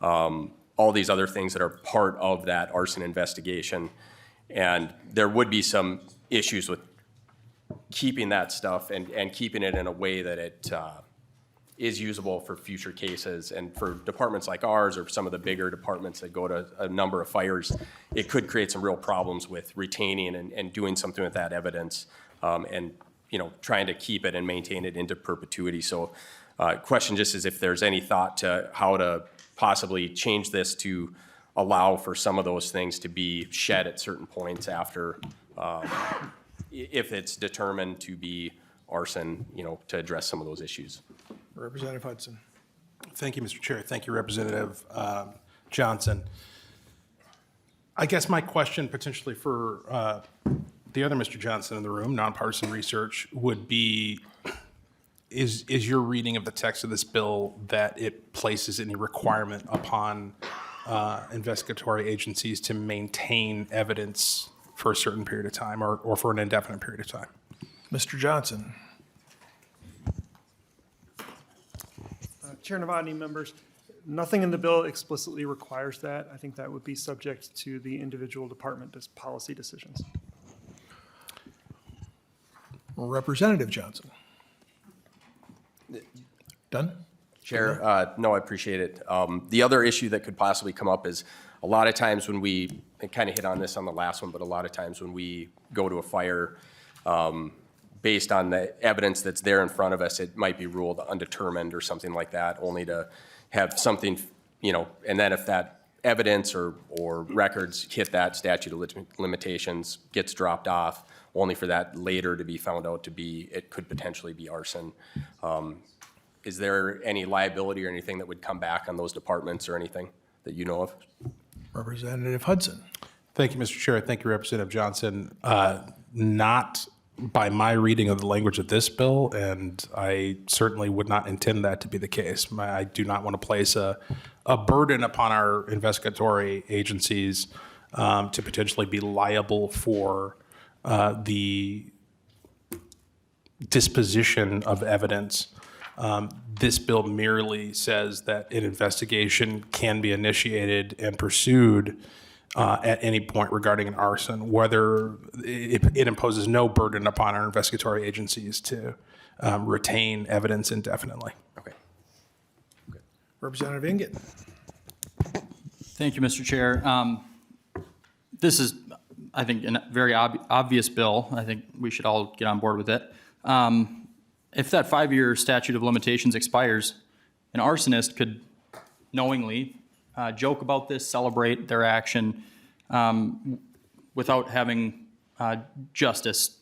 all these other things that are part of that arson investigation. And there would be some issues with keeping that stuff and keeping it in a way that it is usable for future cases. And for departments like ours or some of the bigger departments that go to a number of fires, it could create some real problems with retaining and doing something with that evidence and trying to keep it and maintain it into perpetuity. So question just is if there's any thought to how to possibly change this to allow for some of those things to be shed at certain points after, if it's determined to be arson, to address some of those issues. Representative Hudson. Thank you, Mr. Chair. Thank you, Representative Johnson. I guess my question potentially for the other Mr. Johnson in the room, nonpartisan research, would be, is your reading of the text of this bill that it places any requirement upon investigatory agencies to maintain evidence for a certain period of time or for an indefinite period of time? Mr. Johnson. Chair Novotny, members, nothing in the bill explicitly requires that. I think that would be subject to the individual department policy decisions. Representative Johnson. Done? Chair, no, I appreciate it. The other issue that could possibly come up is a lot of times when we, I kind of hit on this on the last one, but a lot of times when we go to a fire, based on the evidence that's there in front of us, it might be ruled undetermined or something like that, only to have something, and then if that evidence or records hit that statute of limitations, gets dropped off, only for that later to be found out to be, it could potentially be arson. Is there any liability or anything that would come back on those departments or anything that you know of? Representative Hudson. Thank you, Mr. Chair. Thank you, Representative Johnson. Not by my reading of the language of this bill, and I certainly would not intend that to be the case. I do not want to place a burden upon our investigatory agencies to potentially be liable for the disposition of evidence. This bill merely says that an investigation can be initiated and pursued at any point regarding an arson, whether it imposes no burden upon our investigatory agencies to retain evidence indefinitely. Okay. Representative Inget. Thank you, Mr. Chair. This is, I think, a very obvious bill. I think we should all get on board with it. If that 5-year statute of limitations expires, an arsonist could knowingly joke about this, celebrate their action without having justice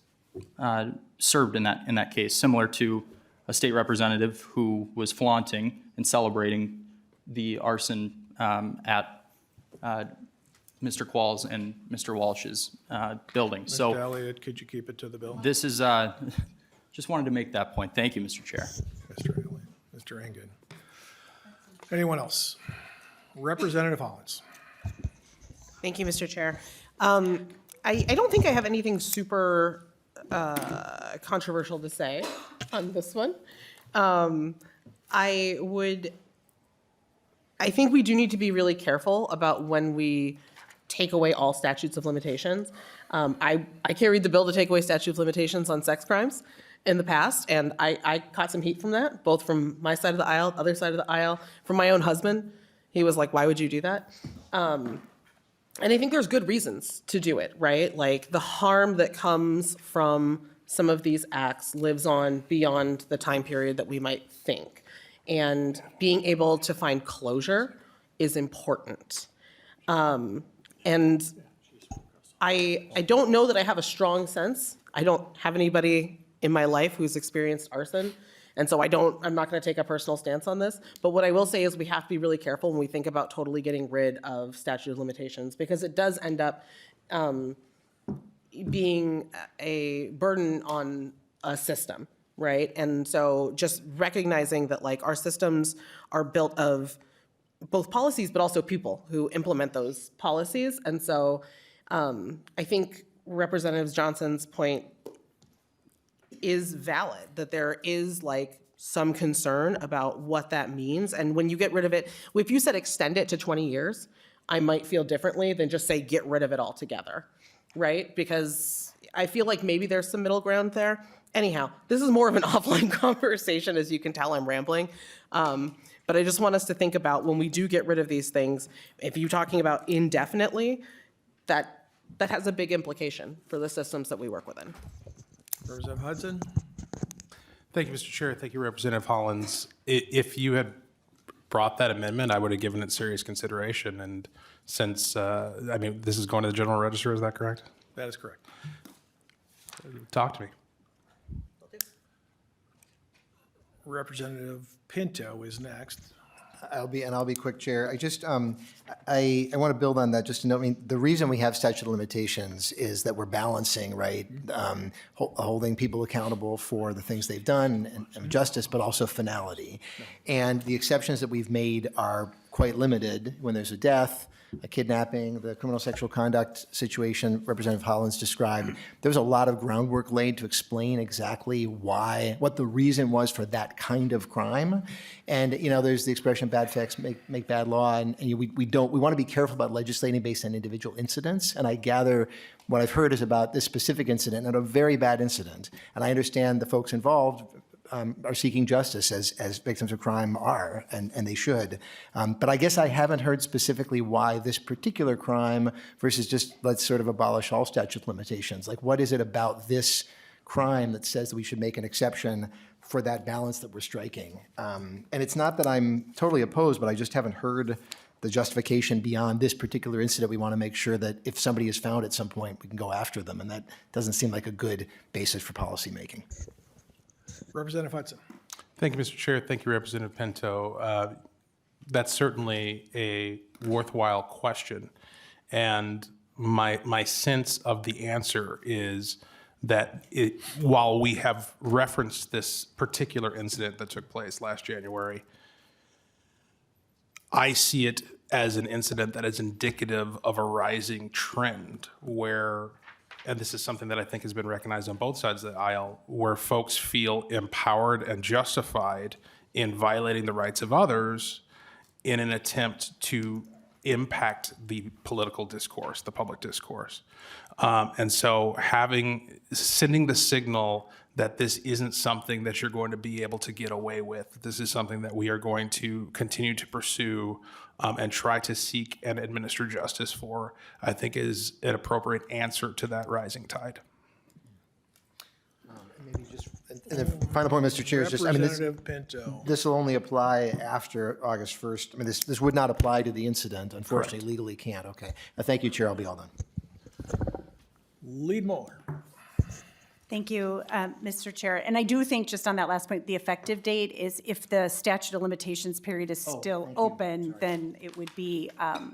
served in that case, similar to a state representative who was flaunting and celebrating the arson at Mr. Qualls and Mr. Walsh's building. So, Mr. Elliott, could you keep it to the bill? this is, just wanted to make that point. Thank you, Mr. Chair. Mr. Elliott, Mr. Inget. Anyone else? Representative Hollins. Thank you, Mr. Chair. I don't think I have anything super controversial to say on this one. I think we do need to be really careful about when we take away all statutes of limitations. I carried the bill to take away statute of limitations on sex crimes, in the past, and I caught some heat from that, both from my side of the aisle, other side of the aisle, from my own husband. He was like, why would you do that? And I think there's good reasons to do it, right? Like the harm that comes from some of these acts lives on beyond the time period that we might think. And being able to find closure is important. And I don't know that I have a strong sense. I don't have anybody in my life who's experienced arson. And so I'm not going to take a personal stance on this. But what I will say is we have to be really careful when we think about totally getting rid of statute of limitations, because it does end up being a burden on a system, right? And so just recognizing that like our systems are built of both policies, but also people who implement those policies. And so I think Representative Johnson's point is valid, that there is like some concern about what that means. And when you get rid of it, if you said extend it to 20 years, I might feel differently than just say get rid of it altogether, right? Because I feel like maybe there's some middle ground there. Anyhow, this is more of an offline conversation, as you can tell I'm rambling. But I just want us to think about when we do get rid of these things, if you're talking about indefinitely, that has a big implication for the systems that we work within. Representative Hudson? Thank you, Mr. Chair. Thank you, Representative Hollins. If you had brought that amendment, I would have given it serious consideration. And since, I mean, this is going to the General Register, is that correct? That is correct. Talk to me. Representative Pinto is next. I'll be quick, Chair. I just, I want to build on that just to note, I mean, the reason we have statute of limitations is that we're balancing, right, holding people accountable for the things they've done and justice, but also finality. And the exceptions that we've made are quite limited when there's a death, a kidnapping, the criminal sexual conduct situation Representative Hollins described. There was a lot of groundwork laid to explain exactly what the reason was for that kind of crime. And, you know, there's the expression bad facts make bad law, and we want to be careful about legislating based on individual incidents. And I gather what I've heard is about this specific incident, and a very bad incident. And I understand the folks involved are seeking justice as victims of crime are, and they should. But I guess I haven't heard specifically why this particular crime versus just let's sort of abolish all statute of limitations. Like, what is it about this crime that says that we should make an exception for that balance that we're striking? And it's not that I'm totally opposed, but I just haven't heard the justification beyond this particular incident. We want to make sure that if somebody is found at some point, we can go after them, and that doesn't seem like a good basis for policymaking. Representative Hudson. Thank you, Mr. Chair. Thank you, Representative Pinto. That's certainly a worthwhile question. And my sense of the answer is that while we have referenced this particular incident that took place last January, I see it as an incident that is indicative of a rising trend where, and this is something that I think has been recognized on both sides of the aisle, where folks feel empowered and justified in violating the rights of others in an attempt to impact the political discourse, the public discourse. And so sending the signal that this isn't something that you're going to be able to get away with, this is something that we are going to continue to pursue and try to seek and administer justice for, I think is an appropriate answer to that rising tide. And the final point, Mr. Chair, is just, I mean, Representative Pinto. this will only apply after August 1st. I mean, this would not apply to the incident. Unfortunately, Correct. legally can't. Okay. Thank you, Chair. I'll be all done. Lead Moller. Thank you, Mr. Chair. And I do think, just on that last point, the effective date is if the statute of limitations period is still open, then it would be,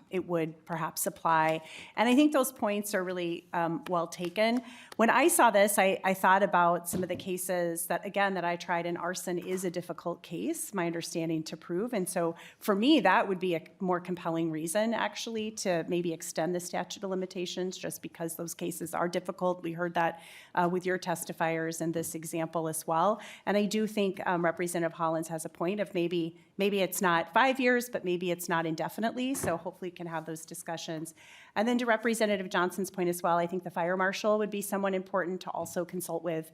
it would perhaps apply. And I think those points are really well taken. When I saw this, I thought about some of the cases that, again, that I tried, and arson is a difficult case, my understanding, to prove. And so for me, that would be a more compelling reason, actually, to maybe extend the statute of limitations, just because those cases are difficult. We heard that with your testifiers in this example as well. And I do think Representative Hollins has a point of maybe it's not 5 years, but maybe it's not indefinitely. So hopefully we can have those discussions. And then to Representative Johnson's point as well, I think the fire marshal would be someone important to also consult with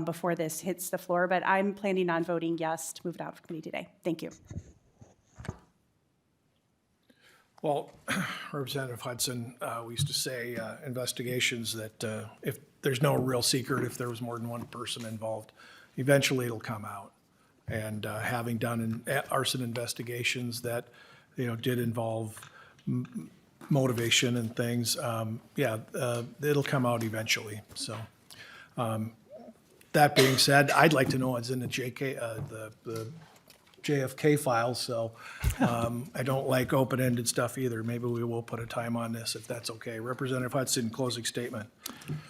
before this hits the floor. But I'm planning on voting yes to move it out of committee today. Thank you. Well, Representative Hudson, we used to say investigations that if there's no real secret, if there was more than one person involved, eventually it'll come out. And having done arson investigations that, did involve motivation and things, it'll come out eventually. So that being said, I'd like to know what's in the the JFK files, so I don't like open-ended stuff either. Maybe we will put a time on this if that's okay. Representative Hudson, closing statement.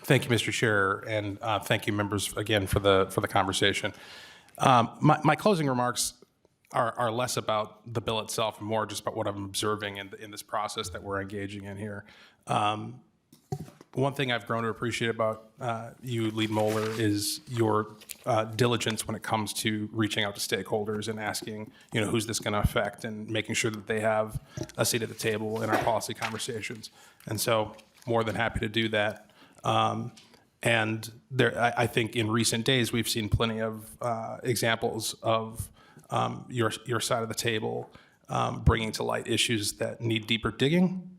Thank you, Mr. Chair, and thank you, members, again, for the conversation. My closing remarks are less about the bill itself and more just about what I'm observing in this process that we're engaging in here. One thing I've grown to appreciate about you, Lead Moller, is your diligence when it comes to reaching out to stakeholders and asking, who's this going to affect, and making sure that they have a seat at the table in our policy conversations. And so, more than happy to do that. And I think in recent days we've seen plenty of examples of your side of the table bringing to light issues that need deeper digging.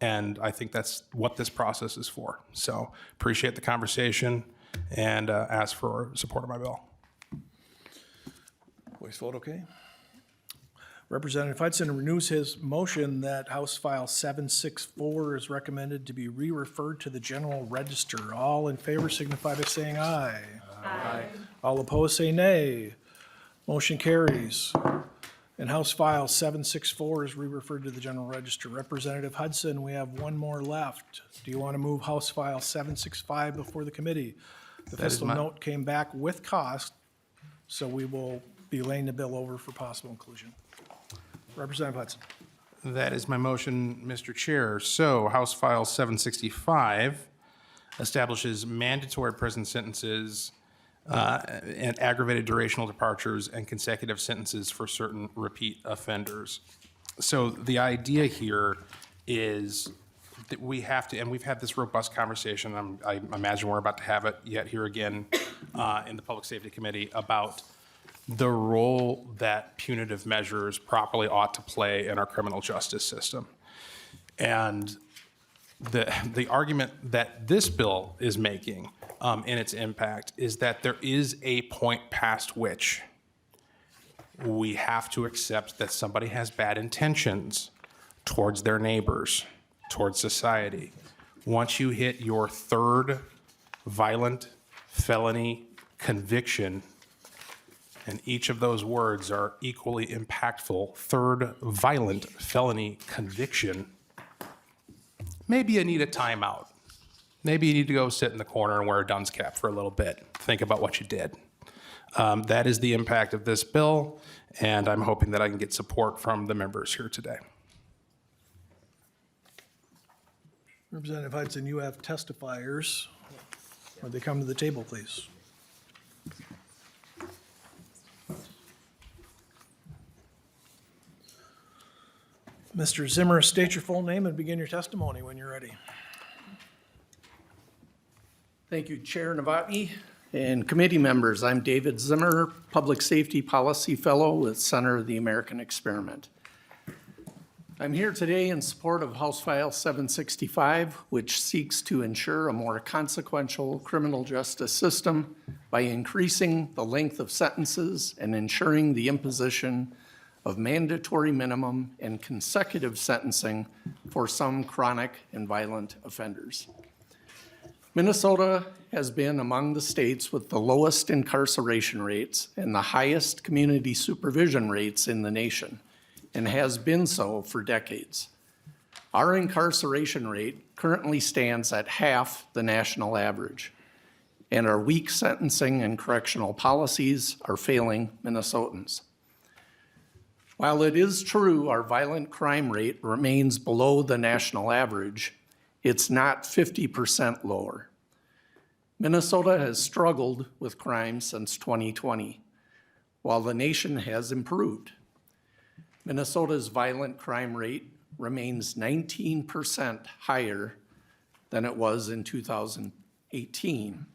And I think that's what this process is for. So appreciate the conversation and ask for support of my bill. Voice vote okay? Representative Hudson renews his motion that House File 764 is recommended to be re-referred to the General Register. All in favor signify by saying aye. Aye. All opposed say nay. Motion carries. And House File 764 is re-referred to the General Register. Representative Hudson, we have one more left. Do you want to move House File 765 before the committee? The fiscal note came back with cost, so we will be laying the bill over for possible inclusion. Representative Hudson. That is my motion, Mr. Chair. So House File 765 establishes mandatory prison sentences and aggravated durational departures and consecutive sentences for certain repeat offenders. So the idea here is that we have to, and we've had this robust conversation, I imagine we're about to have it yet here again in the Public Safety Committee, about the role that punitive measures properly ought to play in our criminal justice system. And the argument that this bill is making in its impact is that there is a point past which we have to accept that somebody has bad intentions towards their neighbors, towards society. Once you hit your third violent felony conviction, and each of those words are equally impactful, third violent felony conviction, maybe you need a timeout. Maybe you need to go sit in the corner and wear a dunce cap for a little bit. Think about what you did. That is the impact of this bill, and I'm hoping that I can get support from the members here today. Representative Hudson, you have testifiers. Would they come to the table, please? Mr. Zimmer, state your full name and begin your testimony when you're ready. Thank you, Chair Novotny and committee members. I'm David Zimmer, Public Safety Policy Fellow with Center of the American Experiment. I'm here today in support of House File 765, which seeks to ensure a more consequential criminal justice system by increasing the length of sentences and ensuring the imposition of mandatory minimum and consecutive sentencing for some chronic and violent offenders. Minnesota has been among the states with the lowest incarceration rates and the highest community supervision rates in the nation, and has been so for decades. Our incarceration rate currently stands at half the national average, and our weak sentencing and correctional policies are failing Minnesotans. While it is true our violent crime rate remains below the national average, it's not 50% lower. Minnesota has struggled with crime since 2020, while the nation has improved. Minnesota's violent crime rate remains 19% higher than it was in 2018.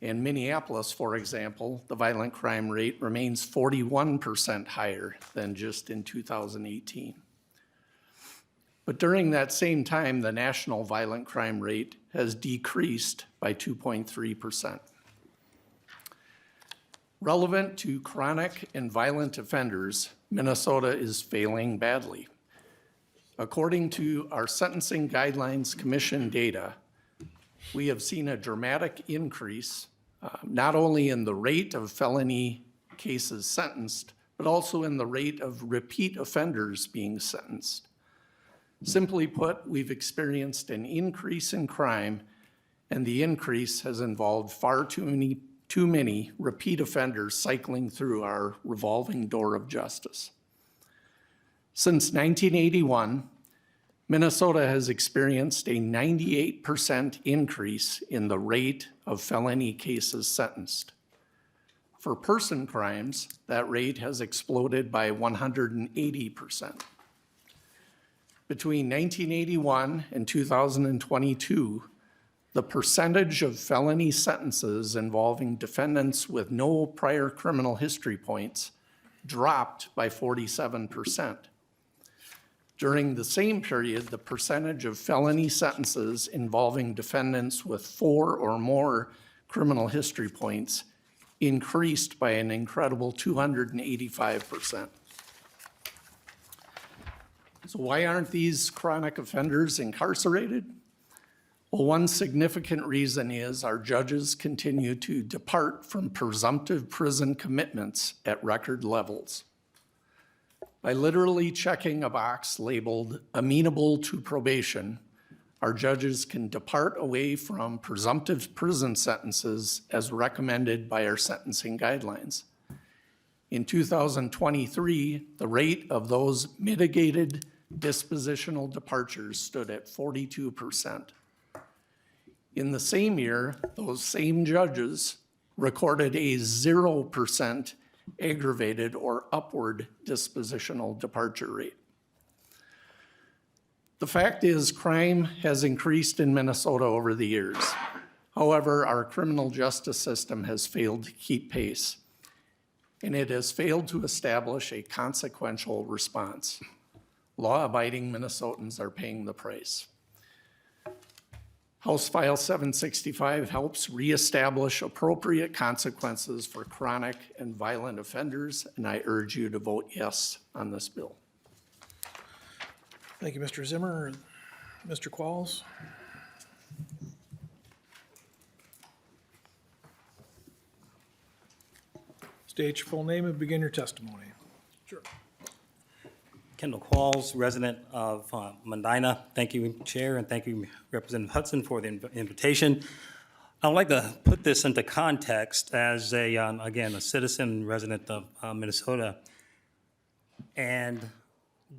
In Minneapolis, for example, the violent crime rate remains 41% higher than just in 2018. But during that same time, the national violent crime rate has decreased by 2.3%. Relevant to chronic and violent offenders, Minnesota is failing badly. According to our Sentencing Guidelines Commission data, we have seen a dramatic increase, not only in the rate of felony cases sentenced, but also in the rate of repeat offenders being sentenced. Simply put, we've experienced an increase in crime, and the increase has involved far too many repeat offenders cycling through our revolving door of justice. Since 1981, Minnesota has experienced a 98% increase in the rate of felony cases sentenced. For person crimes, that rate has exploded by 180%. Between 1981 and 2022, the percentage of felony sentences involving defendants with no prior criminal history points dropped by 47%. During the same period, the percentage of felony sentences involving defendants with 4 or more criminal history points increased by an incredible 285%. So why aren't these chronic offenders incarcerated? Well, one significant reason is our judges continue to depart from presumptive prison commitments at record levels. By literally checking a box labeled amenable to probation, our judges can depart away from presumptive prison sentences as recommended by our sentencing guidelines. In 2023, the rate of those mitigated dispositional departures stood at 42%. In the same year, those same judges recorded a 0% aggravated or upward dispositional departure rate. The fact is, crime has increased in Minnesota over the years. However, our criminal justice system has failed to keep pace, and it has failed to establish a consequential response. Law-abiding Minnesotans are paying the price. House File 765 helps reestablish appropriate consequences for chronic and violent offenders, and I urge you to vote yes on this bill. Thank you, Mr. Zimmer. Mr. Qualls? State your full name and begin your testimony. Sure. Kendall Qualls, resident of Medina. Thank you, Chair, and thank you, Representative Hudson, for the invitation. I'd like to put this into context as a, again, a citizen resident of Minnesota. And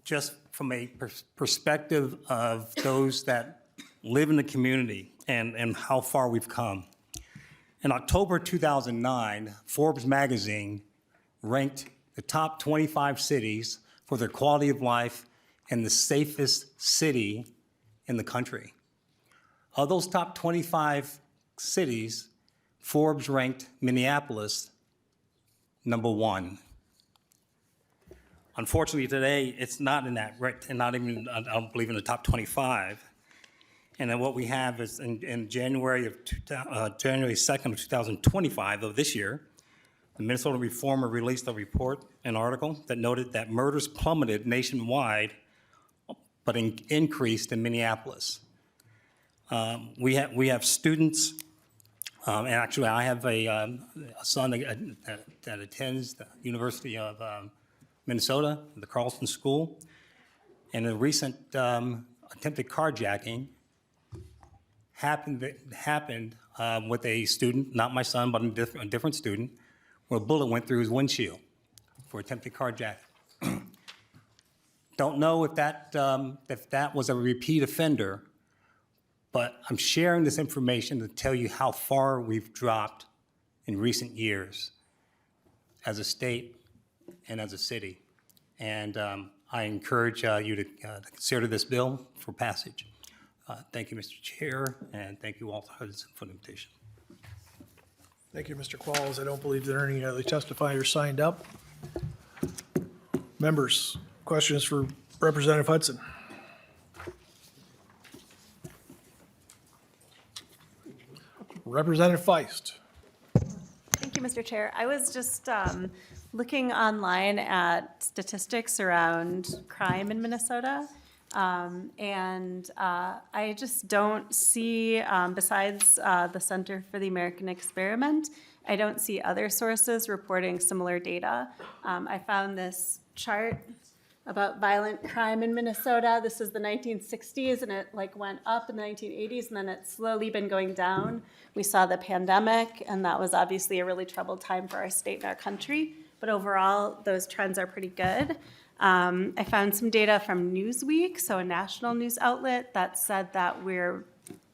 just from a perspective of those that live in the community and how far we've come. In October 2009, Forbes magazine ranked the top 25 cities for their quality of life and the safest city in the country. Of those top 25 cities, Forbes ranked Minneapolis #1. Unfortunately, today, it's not in that, and not even, I don't believe, in the top 25. And then what we have is in January 2nd of 2025 of this year, the Minnesota Reformer released a report, an article that noted that murders plummeted nationwide, but increased in Minneapolis. We have students, and actually I have a son that attends the University of Minnesota, the Carlson School, and a recent attempted carjacking happened with a student, not my son, but a different student, where a bullet went through his windshield for attempted carjacking. Don't know if that was a repeat offender, but I'm sharing this information to tell you how far we've dropped in recent years as a state and as a city. And I encourage you to consider this bill for passage. Thank you, Mr. Chair, and thank you all for the invitation. Thank you, Mr. Qualls. I don't believe there are any other testifiers signed up. Members, questions for Representative Hudson? Representative Feist. Thank you, Mr. Chair. I was just looking online at statistics around crime in Minnesota. I just don't see, besides the Center for the American Experiment, I don't see other sources reporting similar data. I found this chart about violent crime in Minnesota. This is the 1960s, and it went up in the 1980s, and then it's slowly been going down. We saw the pandemic, and that was obviously a really troubled time for our state and our country. But overall, those trends are pretty good. I found some data from Newsweek, so a national news outlet, that said that we're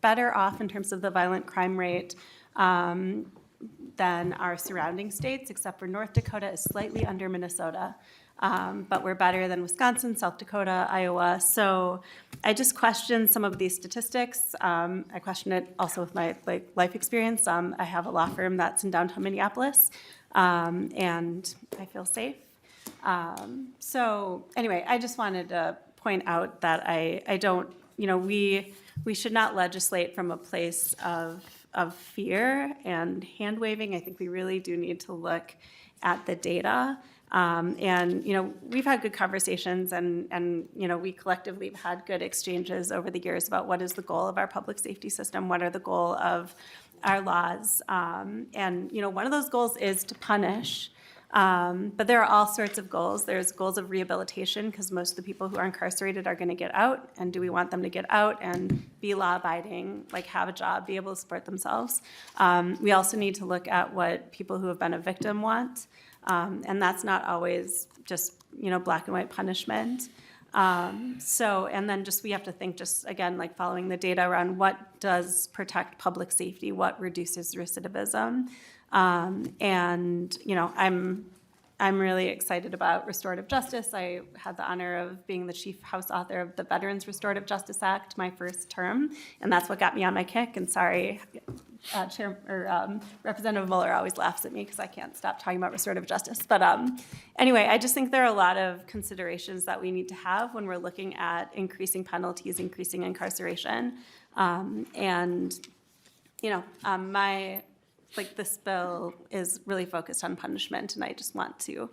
better off in terms of the violent crime rate than our surrounding states, except for North Dakota is slightly under Minnesota. But we're better than Wisconsin, South Dakota, Iowa. So I just question some of these statistics. I question it also with my life experience. I have a law firm that's in downtown Minneapolis, and I feel safe. So anyway, I just wanted to point out that I don't, we should not legislate from a place of fear and hand waving. I think we really do need to look at the data. We've had good conversations and we collectively have had good exchanges over the years about what is the goal of our public safety system, what are the goal of our laws. One of those goals is to punish. But there are all sorts of goals. There's goals of rehabilitation, because most of the people who are incarcerated are going to get out. And do we want them to get out and be law-abiding, have a job, be able to support themselves? We also need to look at what people who have been a victim want. And that's not always just, black and white punishment. And then we have to think again, following the data around what does protect public safety, what reduces recidivism. I'm really excited about restorative justice. I had the honor of being the chief House author of the Veterans Restorative Justice Act my first term, and that's what got me on my kick. And sorry, Representative Moller always laughs at me because I can't stop talking about restorative justice. But anyway, I just think there are a lot of considerations that we need to have when we're looking at increasing penalties, increasing incarceration. This bill is really focused on punishment, and I just want to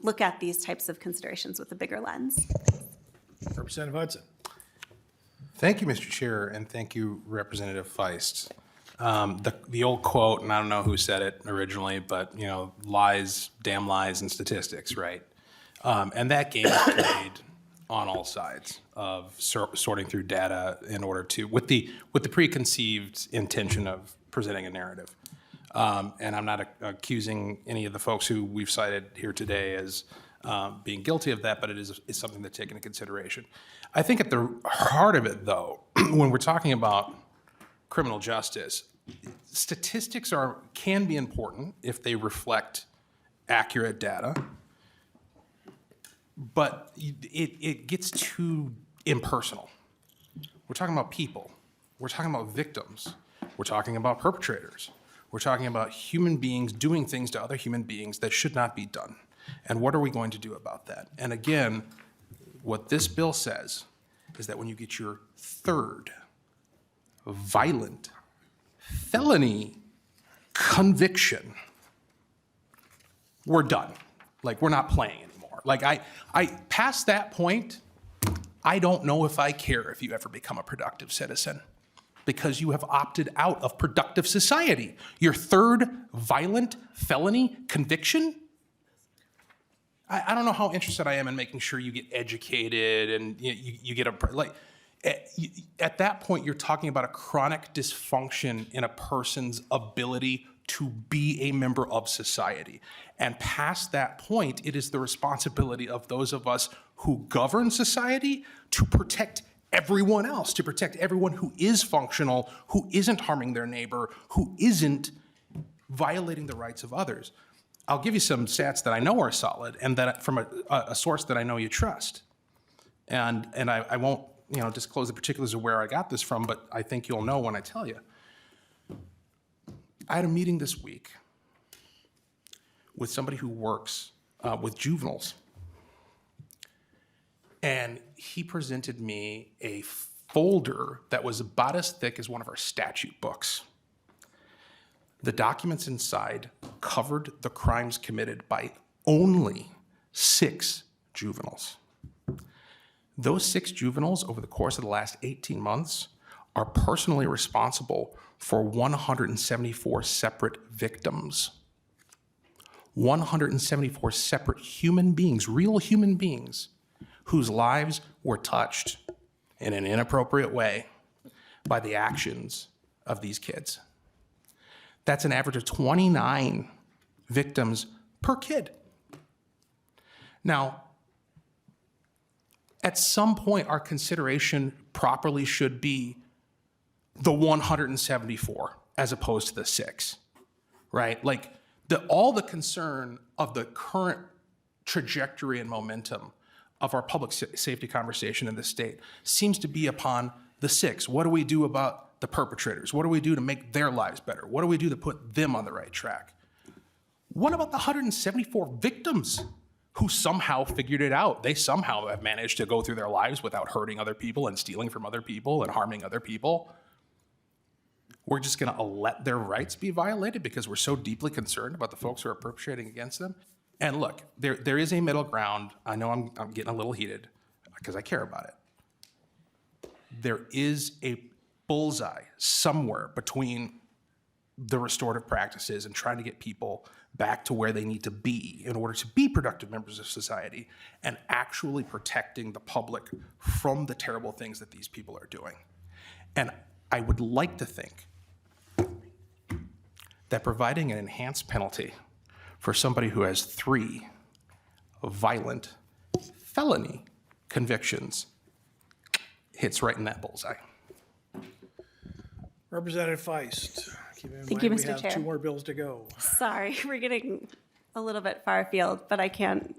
look at these types of considerations with a bigger lens. Representative Hudson. Thank you, Mr. Chair, and thank you, Representative Feist. The old quote, and I don't know who said it originally, but, lies, damn lies, and statistics, right? And that game is played on all sides of sorting through data in order to, with the preconceived intention of presenting a narrative. And I'm not accusing any of the folks who we've cited here today as being guilty of that, but it is something to take into consideration. I think at the heart of it, though, when we're talking about criminal justice, statistics can be important if they reflect accurate data, but it gets too impersonal. We're talking about people. We're talking about victims. We're talking about perpetrators. We're talking about human beings doing things to other human beings that should not be done. And what are we going to do about that? And again, what this bill says is that when you get your third violent felony conviction, we're done. We're not playing anymore. I past that point, I don't know if I care if you ever become a productive citizen, because you have opted out of productive society. Your third violent felony conviction? I don't know how interested I am in making sure you get educated and you get at that point, you're talking about a chronic dysfunction in a person's ability to be a member of society. And past that point, it is the responsibility of those of us who govern society to protect everyone else, to protect everyone who is functional, who isn't harming their neighbor, who isn't violating the rights of others. I'll give you some stats that I know are solid and that from a source that I know you trust. And I won't, disclose the particulars of where I got this from, but I think you'll know when I tell you. I had a meeting this week with somebody who works with juveniles. And he presented me a folder that was about as thick as one of our statute books. The documents inside covered the crimes committed by only 6 juveniles. Those 6 juveniles over the course of the last 18 months are personally responsible for 174 separate victims. 174 separate human beings, real human beings, whose lives were touched in an inappropriate way by the actions of these kids. That's an average of 29 victims per kid. Now, at some point, our consideration properly should be the 174 as opposed to the 6, right? Like, all the concern of the current trajectory and momentum of our public safety conversation in this state seems to be upon the 6. What do we do about the perpetrators? What do we do to make their lives better? What do we do to put them on the right track? What about the 174 victims who somehow figured it out? They somehow have managed to go through their lives without hurting other people and stealing from other people and harming other people. We're just gonna let their rights be violated because we're so deeply concerned about the folks who are perpetrating against them? And look, there is a middle ground. I know I'm getting a little heated because I care about it. There is a bullseye somewhere between the restorative practices and trying to get people back to where they need to be in order to be productive members of society and actually protecting the public from the terrible things that these people are doing. And I would like to think that providing an enhanced penalty for somebody who has 3 violent felony convictions hits right in that bullseye. Representative Feist. Keep in Thank you, mind Mr. we have Chair. 2 more bills to go. Sorry, we're getting a little bit far afield, but I can't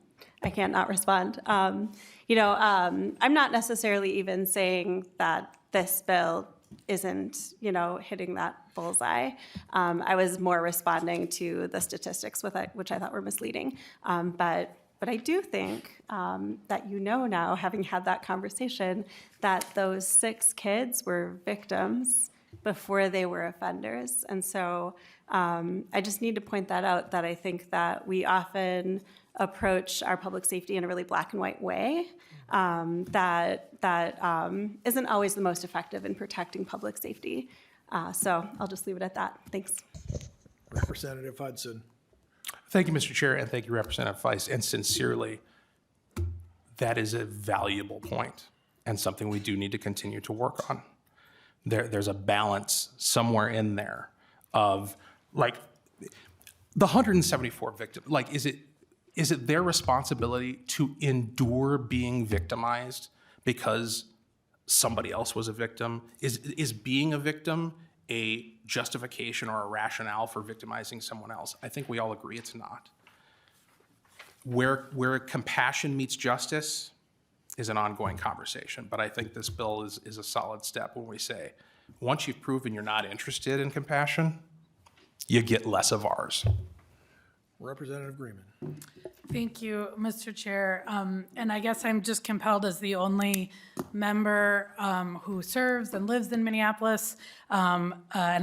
not respond. I'm not necessarily even saying that this bill isn't, hitting that bullseye. I was more responding to the statistics which I thought were misleading. But I do think that now, having had that conversation, that those 6 kids were victims before they were offenders. And so I just need to point that out, that I think that we often approach our public safety in a really black and white way that isn't always the most effective in protecting public safety. So I'll just leave it at that. Thanks. Representative Hudson. Thank you, Mr. Chair, and thank you, Representative Feist. And sincerely, that is a valuable point and something we do need to continue to work on. There's a balance somewhere in there of, like, the 174 victims. Like, is it their responsibility to endure being victimized because somebody else was a victim? Is being a victim a justification or a rationale for victimizing someone else? I think we all agree it's not. Where compassion meets justice is an ongoing conversation, but I think this bill is a solid step when we say, once you've proven you're not interested in compassion, you get less of ours. Representative Greenman. Thank you, Mr. Chair. And I guess I'm just compelled as the only member who serves and lives in Minneapolis. And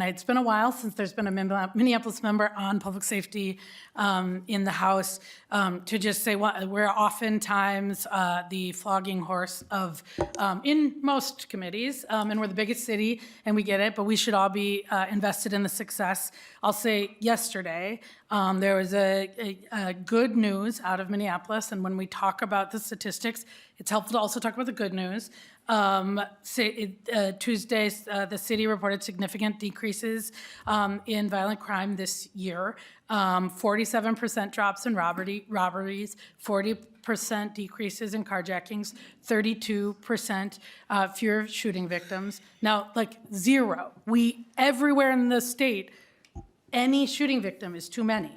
it's been a while since there's been a Minneapolis member on public safety in the House, to just say we're oftentimes the flogging horse of, in most committees, and we're the biggest city, and we get it, but we should all be invested in the success. I'll say yesterday, there was a good news out of Minneapolis, and when we talk about the statistics, it's helpful to also talk about the good news. Tuesday, the city reported significant decreases in violent crime this year. 47% drops in robberies, 40% decreases in carjackings, 32% fewer shooting victims. Now, like 0. Everywhere in the state, any shooting victim is too many.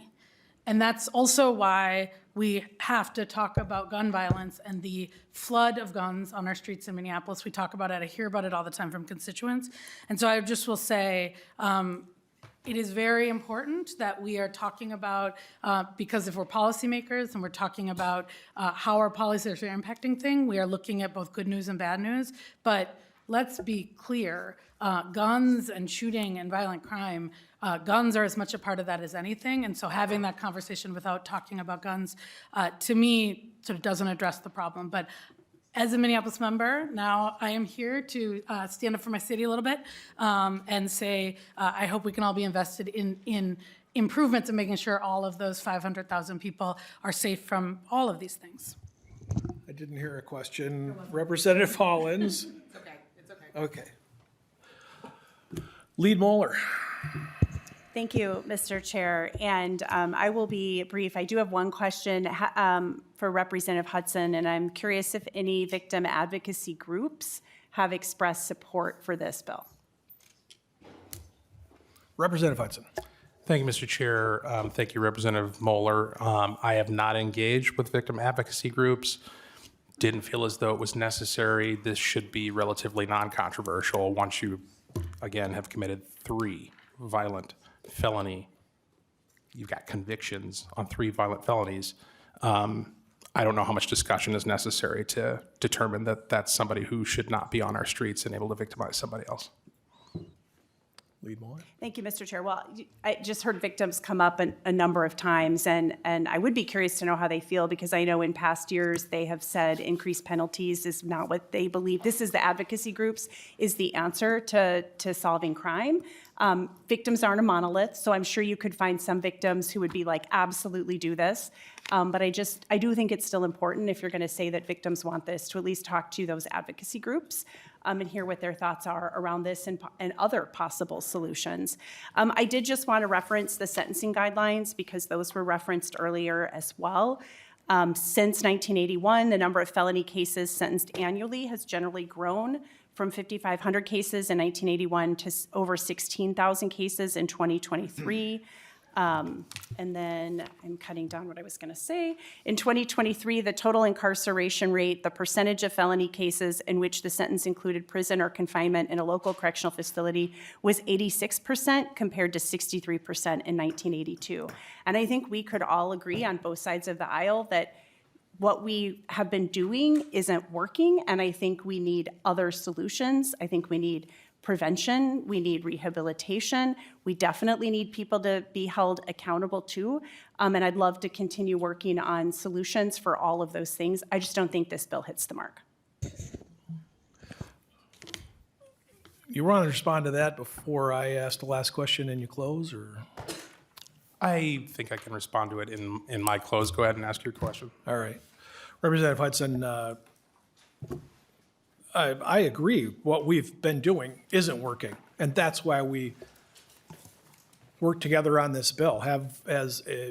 And that's also why we have to talk about gun violence and the flood of guns on our streets in Minneapolis. We talk about it, I hear about it all the time from constituents. And so I just will say, it is very important that we are talking about, because if we're policymakers and we're talking about how our policies are impacting things, we are looking at both good news and bad news. But let's be clear, guns and shooting and violent crime, guns are as much a part of that as anything. And so having that conversation without talking about guns, to me, sort of doesn't address the problem. But as a Minneapolis member, now I am here to stand up for my city a little bit and say, I hope we can all be invested in improvements and making sure all of those 500,000 people are safe from all of these things. I didn't hear a question. Representative Hollins? It's okay, it's okay. Okay. Lead Moller. Thank you, Mr. Chair. And I will be brief. I do have one question for Representative Hudson, and I'm curious if any victim advocacy groups have expressed support for this bill. Representative Hudson. Thank you, Mr. Chair. Thank you, Representative Moller. I have not engaged with victim advocacy groups. Didn't feel as though it was necessary. This should be relatively non-controversial once you, again, have committed 3 violent felony. You've got convictions on 3 violent felonies. I don't know how much discussion is necessary to determine that that's somebody who should not be on our streets and able to victimize somebody else. Lead Moller. Thank you, Mr. Chair. Well, I just heard victims come up a number of times, and I would be curious to know how they feel, because I know in past years they have said increased penalties is not what they believe. This is the advocacy groups is the answer to solving crime. Victims aren't a monolith, so I'm sure you could find some victims who would be like, absolutely do this. But I do think it's still important, if you're going to say that victims want this, to at least talk to those advocacy groups and hear what their thoughts are around this and other possible solutions. I did just want to reference the sentencing guidelines, because those were referenced earlier as well. Since 1981, the number of felony cases sentenced annually has generally grown from 5,500 cases in 1981 to over 16,000 cases in 2023. And then I'm cutting down what I was going to say. In 2023, the total incarceration rate, the percentage of felony cases in which the sentence included prison or confinement in a local correctional facility, was 86% compared to 63% in 1982. And I think we could all agree on both sides of the aisle that what we have been doing isn't working, and I think we need other solutions. I think we need prevention, we need rehabilitation, we definitely need people to be held accountable too, and I'd love to continue working on solutions for all of those things. I just don't think this bill hits the mark. You want to respond to that before I ask the last question and you close, or? I think I can respond to it in my close. Go ahead and ask your question. All right. Representative Hudson, I agree. What we've been doing isn't working, and that's why we work together on this bill.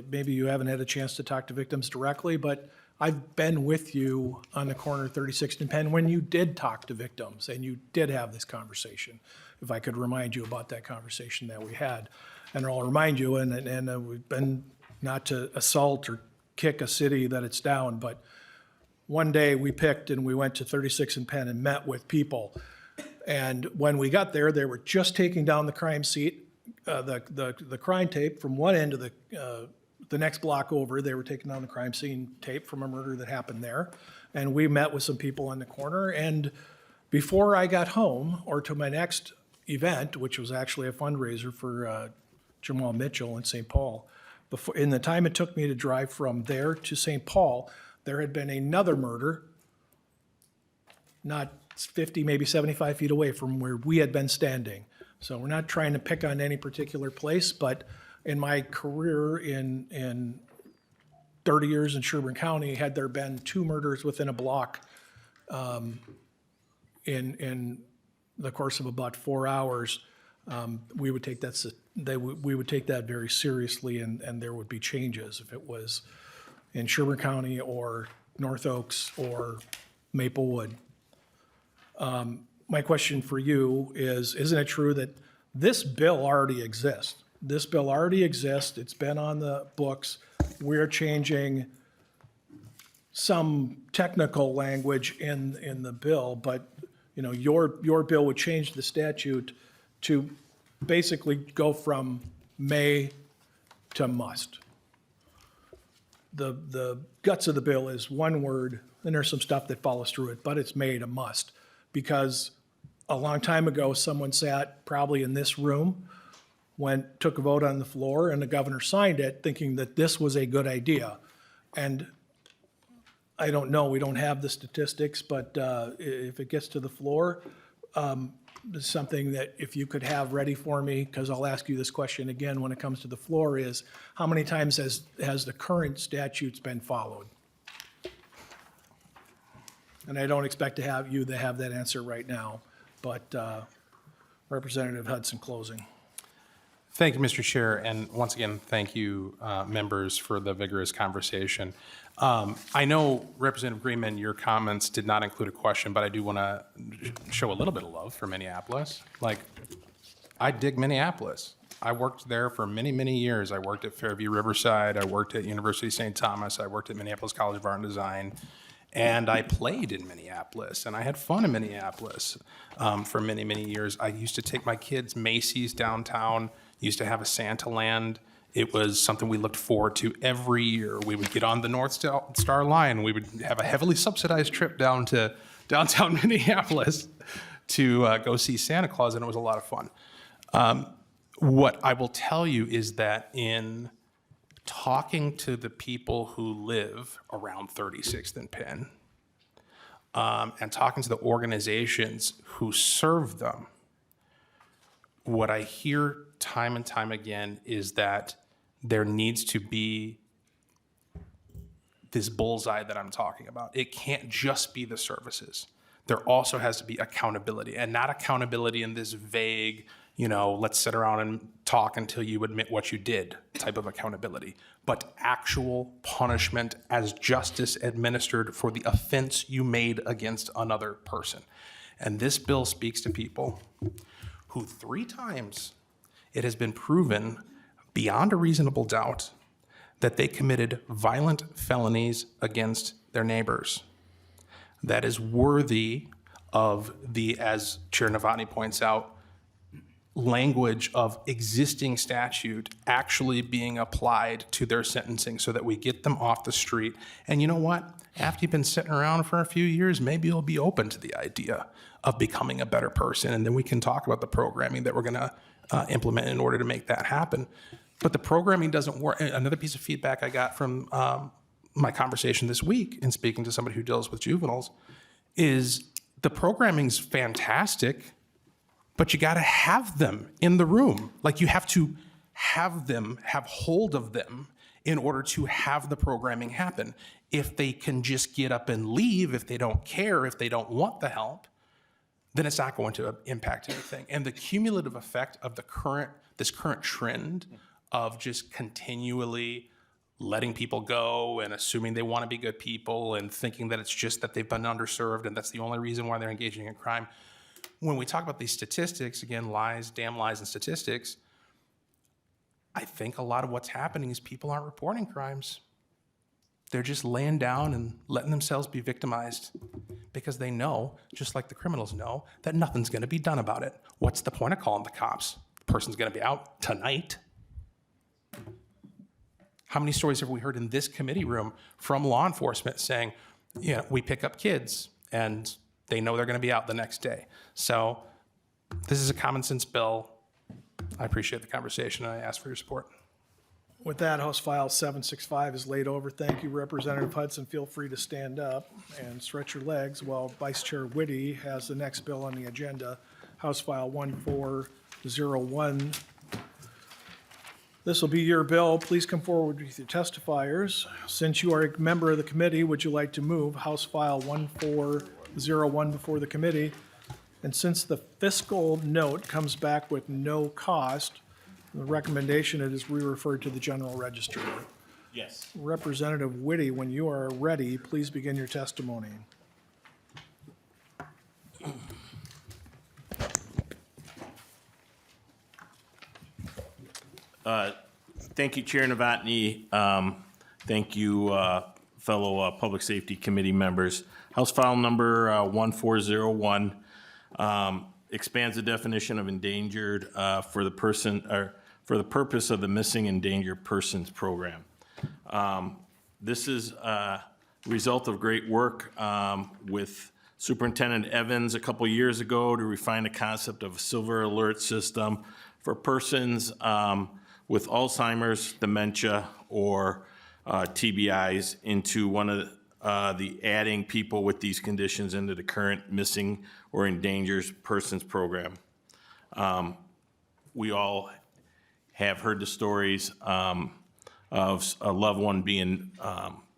Maybe you haven't had a chance to talk to victims directly, but I've been with you on the corner of 36th and Penn when you did talk to victims and you did have this conversation. If I could remind you about that conversation that we had. And I'll remind you, and we've been not to assault or kick a city that it's down, but one day we picked and we went to 36 and Penn and met with people. And when we got there, they were just taking down the crime seat, the crime tape from one end of the next block over. They were taking down the crime scene tape from a murder that happened there. And we met with some people on the corner. And before I got home, or to my next event, which was actually a fundraiser for Jamal Mitchell in St. Paul, in the time it took me to drive from there to St. Paul, there had been another murder, not 50, maybe 75 feet away from where we had been standing. So we're not trying to pick on any particular place, but in my career in 30 years in Sherburne County, had there been 2 murders within a block in the course of about 4 hours, we would take that we would take that very seriously, and there would be changes if it was in Sherburne County or North Oaks or Maplewood. My question for you is, isn't it true that this bill already exists? This bill already exists. It's been on the books we're changing some technical language in the bill, but, you know, your bill would change the statute to basically go from may to must. The guts of the bill is one word, and there's some stuff that follows through it, but it's may to must. Because a long time ago, someone sat probably in this room, took a vote on the floor, and the governor signed it, thinking that this was a good idea. And I don't know, we don't have the statistics, but if it gets to the floor, it's something that if you could have ready for me, because I'll ask you this question again when it comes to the floor, is how many times has the current statutes been followed? And I don't expect to have that answer right now, but Representative Hudson, closing. Thank you, Mr. Chair, and once again, thank you, members, for the vigorous conversation. I know, Representative Greenman, your comments did not include a question, but I do want to show a little bit of love for Minneapolis. Like, I dig Minneapolis. I worked there for many, many years. I worked at Fairview Riverside. I worked at University of St. Thomas. I worked at Minneapolis College of Art and Design. And I played in Minneapolis, and I had fun in Minneapolis for many, many years. I used to take my kids Macy's downtown, used to have a Santa Land. It was something we looked forward to every year. We would get on the North Star Line. We would have a heavily subsidized trip down to downtown Minneapolis to go see Santa Claus, and it was a lot of fun. What I will tell you is that in talking to the people who live around 36th and Penn, and talking to the organizations who serve them, what I hear time and time again is that there needs to be this bullseye that I'm talking about. It can't just be the services. There also has to be accountability, and not accountability in this vague, you know, let's sit around and talk until you admit what you did type of accountability, but actual punishment as justice administered for the offense you made against another person. And this bill speaks to people who 3 times it has been proven beyond a reasonable doubt that they committed violent felonies against their neighbors. That is worthy of the, as Chair Novotny points out, language of existing statute actually being applied to their sentencing so that we get them off the street. And you know what? After you've been sitting around for a few years, maybe you'll be open to the idea of becoming a better person. And then we can talk about the programming that we're going to implement in order to make that happen. But the programming doesn't work. Another piece of feedback I got from my conversation this week in speaking to somebody who deals with juveniles is the programming's fantastic, but you got to have them in the room. Like, you have to have them, have hold of them in order to have the programming happen. If they can just get up and leave, if they don't care, if they don't want the help, then it's not going to impact anything. And the cumulative effect of this current trend of just continually letting people go and assuming they want to be good people and thinking that it's just that they've been underserved and that's the only reason why they're engaging in crime. When we talk about these statistics, again, lies, damn lies and statistics, I think a lot of what's happening is people aren't reporting crimes. They're just laying down and letting themselves be victimized because they know, just like the criminals know, that nothing's going to be done about it. What's the point of calling the cops? The person's going to be out tonight. How many stories have we heard in this committee room from law enforcement saying, you know, we pick up kids and they know they're going to be out the next day? So this is a common sense bill. I appreciate the conversation and I ask for your support. With that, House File 765 is laid over. Thank you, Representative Hudson. Feel free to stand up and stretch your legs while Vice Chair Witte has the next bill on the agenda, House File 1401. This will be your bill. Please come forward with your testifiers. Since you are a member of the committee, would you like to move House File 1401 before the committee? And since the fiscal note comes back with no cost, the recommendation is re-referred to the general register. Yes. Representative Witte, when you are ready, please begin your testimony. Thank you, Chair Novotny. Thank you, fellow Public Safety Committee members. House File Number 1401 expands the definition of endangered for the purpose of the Missing Endangered Persons Program. This is a result of great work with Superintendent Evans a couple years ago to refine the concept of a silver alert system for persons with Alzheimer's, dementia, or TBIs into one of the adding people with these conditions into the current missing or endangered persons program. We all have heard the stories of a loved one being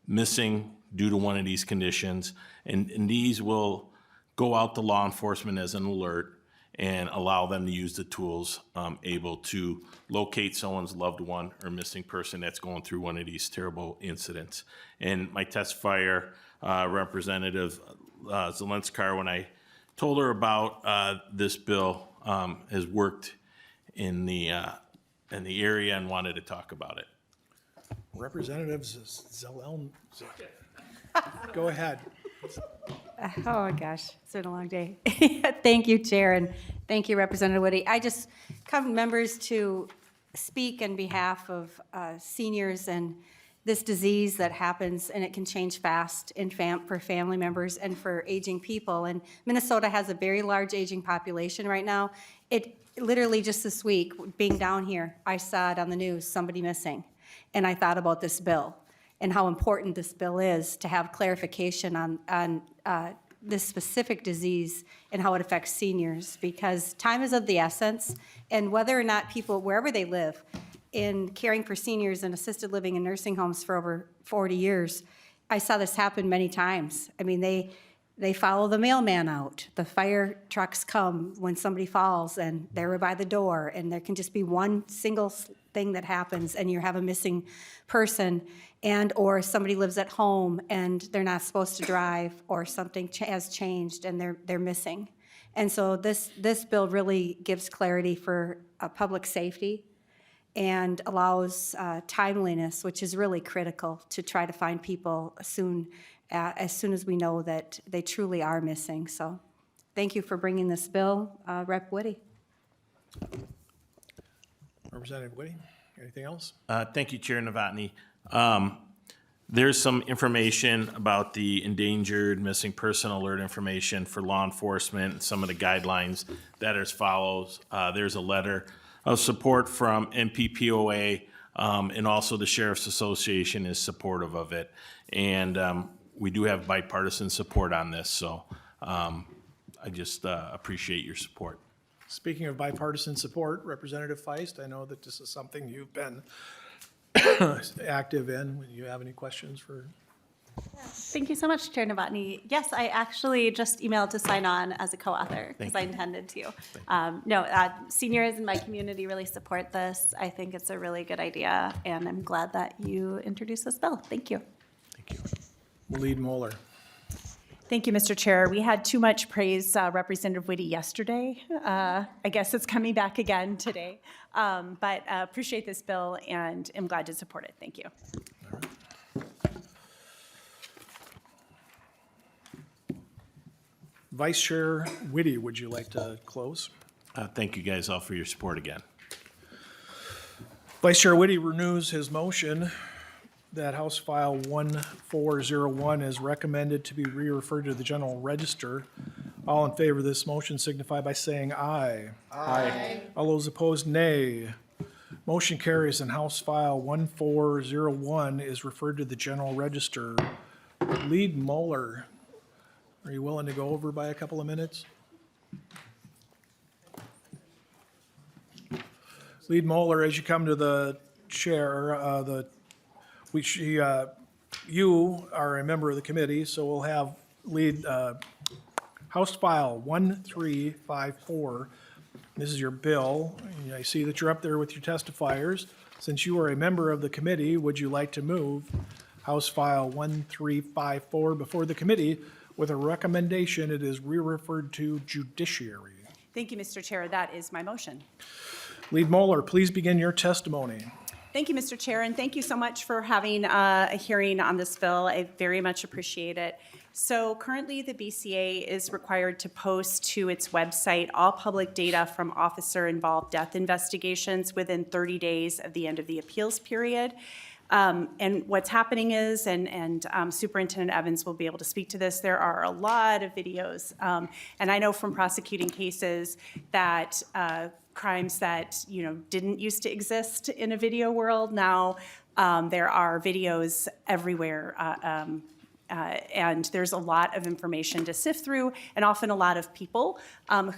missing due to one of these conditions, and these will go out to law enforcement as an alert and allow them to use the tools able to locate someone's loved one or missing person that's going through one of these terrible incidents. And my testifier, Representative Zelenskar, when I told her about this bill, has worked in the area and wanted to talk about it. Representative Zelen, go ahead. Oh, gosh, it's been a long day. Thank you, Chair, and thank you, Representative Witte. I just come, members, to speak on behalf of seniors and this disease that happens, and it can change fast for family members and for aging people. And Minnesota has a very large aging population right now. It literally just this week, being down here, I saw it on the news, somebody missing, and I thought about this bill and how important this bill is to have clarification on this specific disease and how it affects seniors, because time is of the essence, and whether or not people, wherever they live, in caring for seniors in assisted living and nursing homes for over 40 years, I saw this happen many times. I mean, they follow the mailman out. The fire trucks come when somebody falls, and they're by the door, and there can just be one single thing that happens, and you have a missing person, and or somebody lives at home and they're not supposed to drive, or something has changed and they're missing. And so this bill really gives clarity for public safety and allows timeliness, which is really critical to try to find people as soon as we know that they truly are missing. So thank you for bringing this bill, Rep. Witte. Representative Witte, anything else? Thank you, Chair Novotny. There's some information about the endangered missing person alert information for law enforcement and some of the guidelines that are as follows. There's a letter of support from MPPOA, and also the Sheriff's Association is supportive of it. And we do have bipartisan support on this, so I just appreciate your support. Speaking of bipartisan support, Representative Feist, I know that this is something you've been active in. When you have any questions for? Thank you so much, Chair Novotny. Yes, I actually just emailed to sign on as a co-author because I intended to. Seniors in my community really support this. I think it's a really good idea, and I'm glad that you introduced this bill. Thank you. Thank you. Lead Moller. Thank you, Mr. Chair. We had too much praise, Representative Witte, yesterday. I guess it's coming back again today. But appreciate this bill and am glad to support it. Thank you. All right. Vice Chair Witte, would you like to close? Thank you guys all for your support again. Vice Chair Witte renews his motion that House File 1401 is recommended to be re-referred to the General Register. All in favor of this motion signify by saying aye. Aye. All those opposed, nay. Motion carries, and House File 1401 is referred to the General Register. Lead Moller, are you willing to go over by a couple of minutes? Lead Moller, as you come to the chair, you are a member of the committee, so we'll have lead House File 1354. This is your bill. I see that you're up there with your testifiers. Since you are a member of the committee, would you like to move House File 1354 before the committee with a recommendation it is re-referred to Judiciary? Thank you, Mr. Chair. That is my motion. Lead Moller, please begin your testimony. Thank you, Mr. Chair, and thank you so much for having a hearing on this bill. I very much appreciate it. So currently, the BCA is required to post to its website all public data from officer-involved death investigations within 30 days of the end of the appeals period. And what's happening is, and Superintendent Evans will be able to speak to this, there are a lot of videos. And I know from prosecuting cases that crimes that, didn't used to exist in a video world, now there are videos everywhere. And there's a lot of information to sift through, and often a lot of people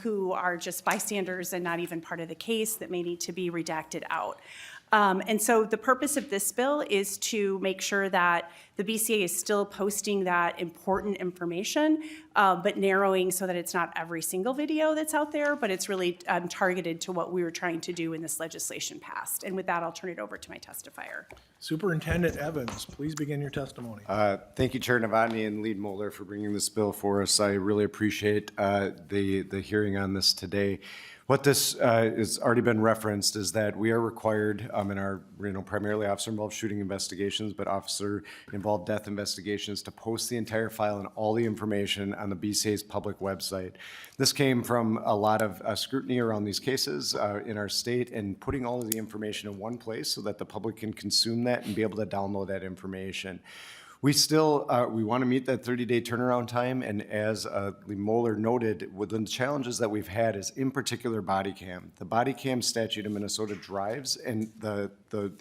who are just bystanders and not even part of the case that may need to be redacted out. And so the purpose of this bill is to make sure that the BCA is still posting that important information, but narrowing so that it's not every single video that's out there, but it's really targeted to what we were trying to do when this legislation passed. And with that, I'll turn it over to my testifier. Superintendent Evans, please begin your testimony. Thank you, Chair Novotny and Lead Moller, for bringing this bill for us. I really appreciate the hearing on this today. What this has already been referenced is that we are required in our, primarily officer-involved shooting investigations, but officer-involved death investigations to post the entire file and all the information on the BCA's public website. This came from a lot of scrutiny around these cases in our state and putting all of the information in one place so that the public can consume that and be able to download that information. We still, we want to meet that 30-day turnaround time, and as Lee Moller noted, with the challenges that we've had is in particular body cam. The body cam statute in Minnesota drives and the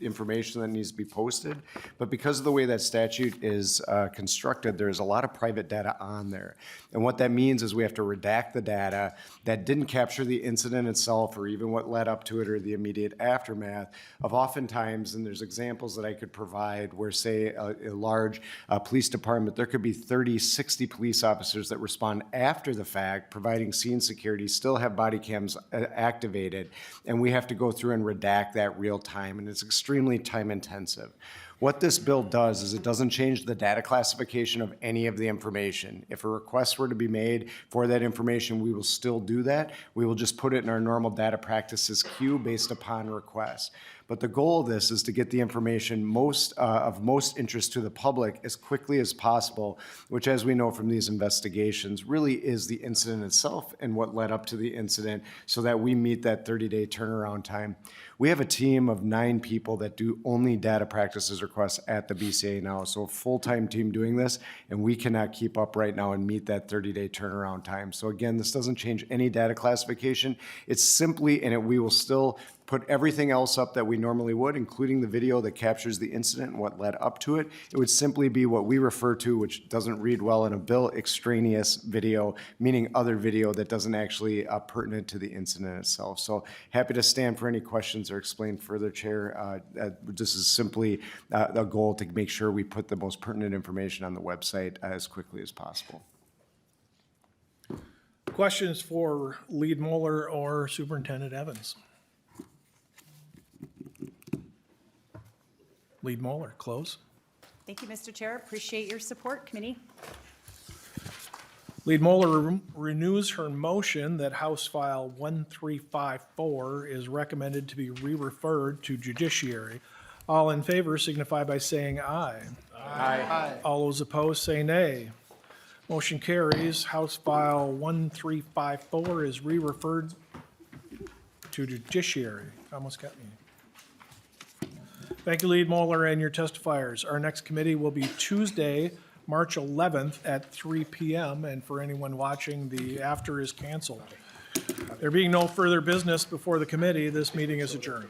information that needs to be posted, but because of the way that statute is constructed, there's a lot of private data on there. And what that means is we have to redact the data that didn't capture the incident itself or even what led up to it or the immediate aftermath of oftentimes, and there's examples that I could provide where, say, a large police department, there could be 30, 60 police officers that respond after the fact, providing scene security, still have body cams activated, and we have to go through and redact that real time, and it's extremely time intensive. What this bill does is it doesn't change the data classification of any of the information. If a request were to be made for that information, we will still do that. We will just put it in our normal data practices queue based upon request. But the goal of this is to get the information of most interest to the public as quickly as possible, which, as we know from these investigations, really is the incident itself and what led up to the incident so that we meet that 30-day turnaround time. We have a team of 9 people that do only data practices requests at the BCA now, so a full-time team doing this, and we cannot keep up right now and meet that 30-day turnaround time. So again, this doesn't change any data classification. It's simply, and we will still put everything else up that we normally would, including the video that captures the incident and what led up to it. It would simply be what we refer to, which doesn't read well in a bill, extraneous video, meaning other video that doesn't actually pertinent to the incident itself. So happy to stand for any questions or explain further, Chair. This is simply a goal to make sure we put the most pertinent information on the website as quickly as possible. Questions for Lead Moller or Superintendent Evans? Lead Moller, close. Thank you, Mr. Chair. Appreciate your support, committee. Lead Moller renews her motion that House File 1354 is recommended to be re-referred to judiciary. All in favor signify by saying aye. Aye. All those opposed say nay. Motion carries. House File 1354 is re-referred to judiciary. Almost got me. Thank you, Lead Moller, and your testifiers. Our next committee will be Tuesday, March 11th at 3 p.m., and for anyone watching, the after is canceled. There being no further business before the committee, this meeting is adjourned.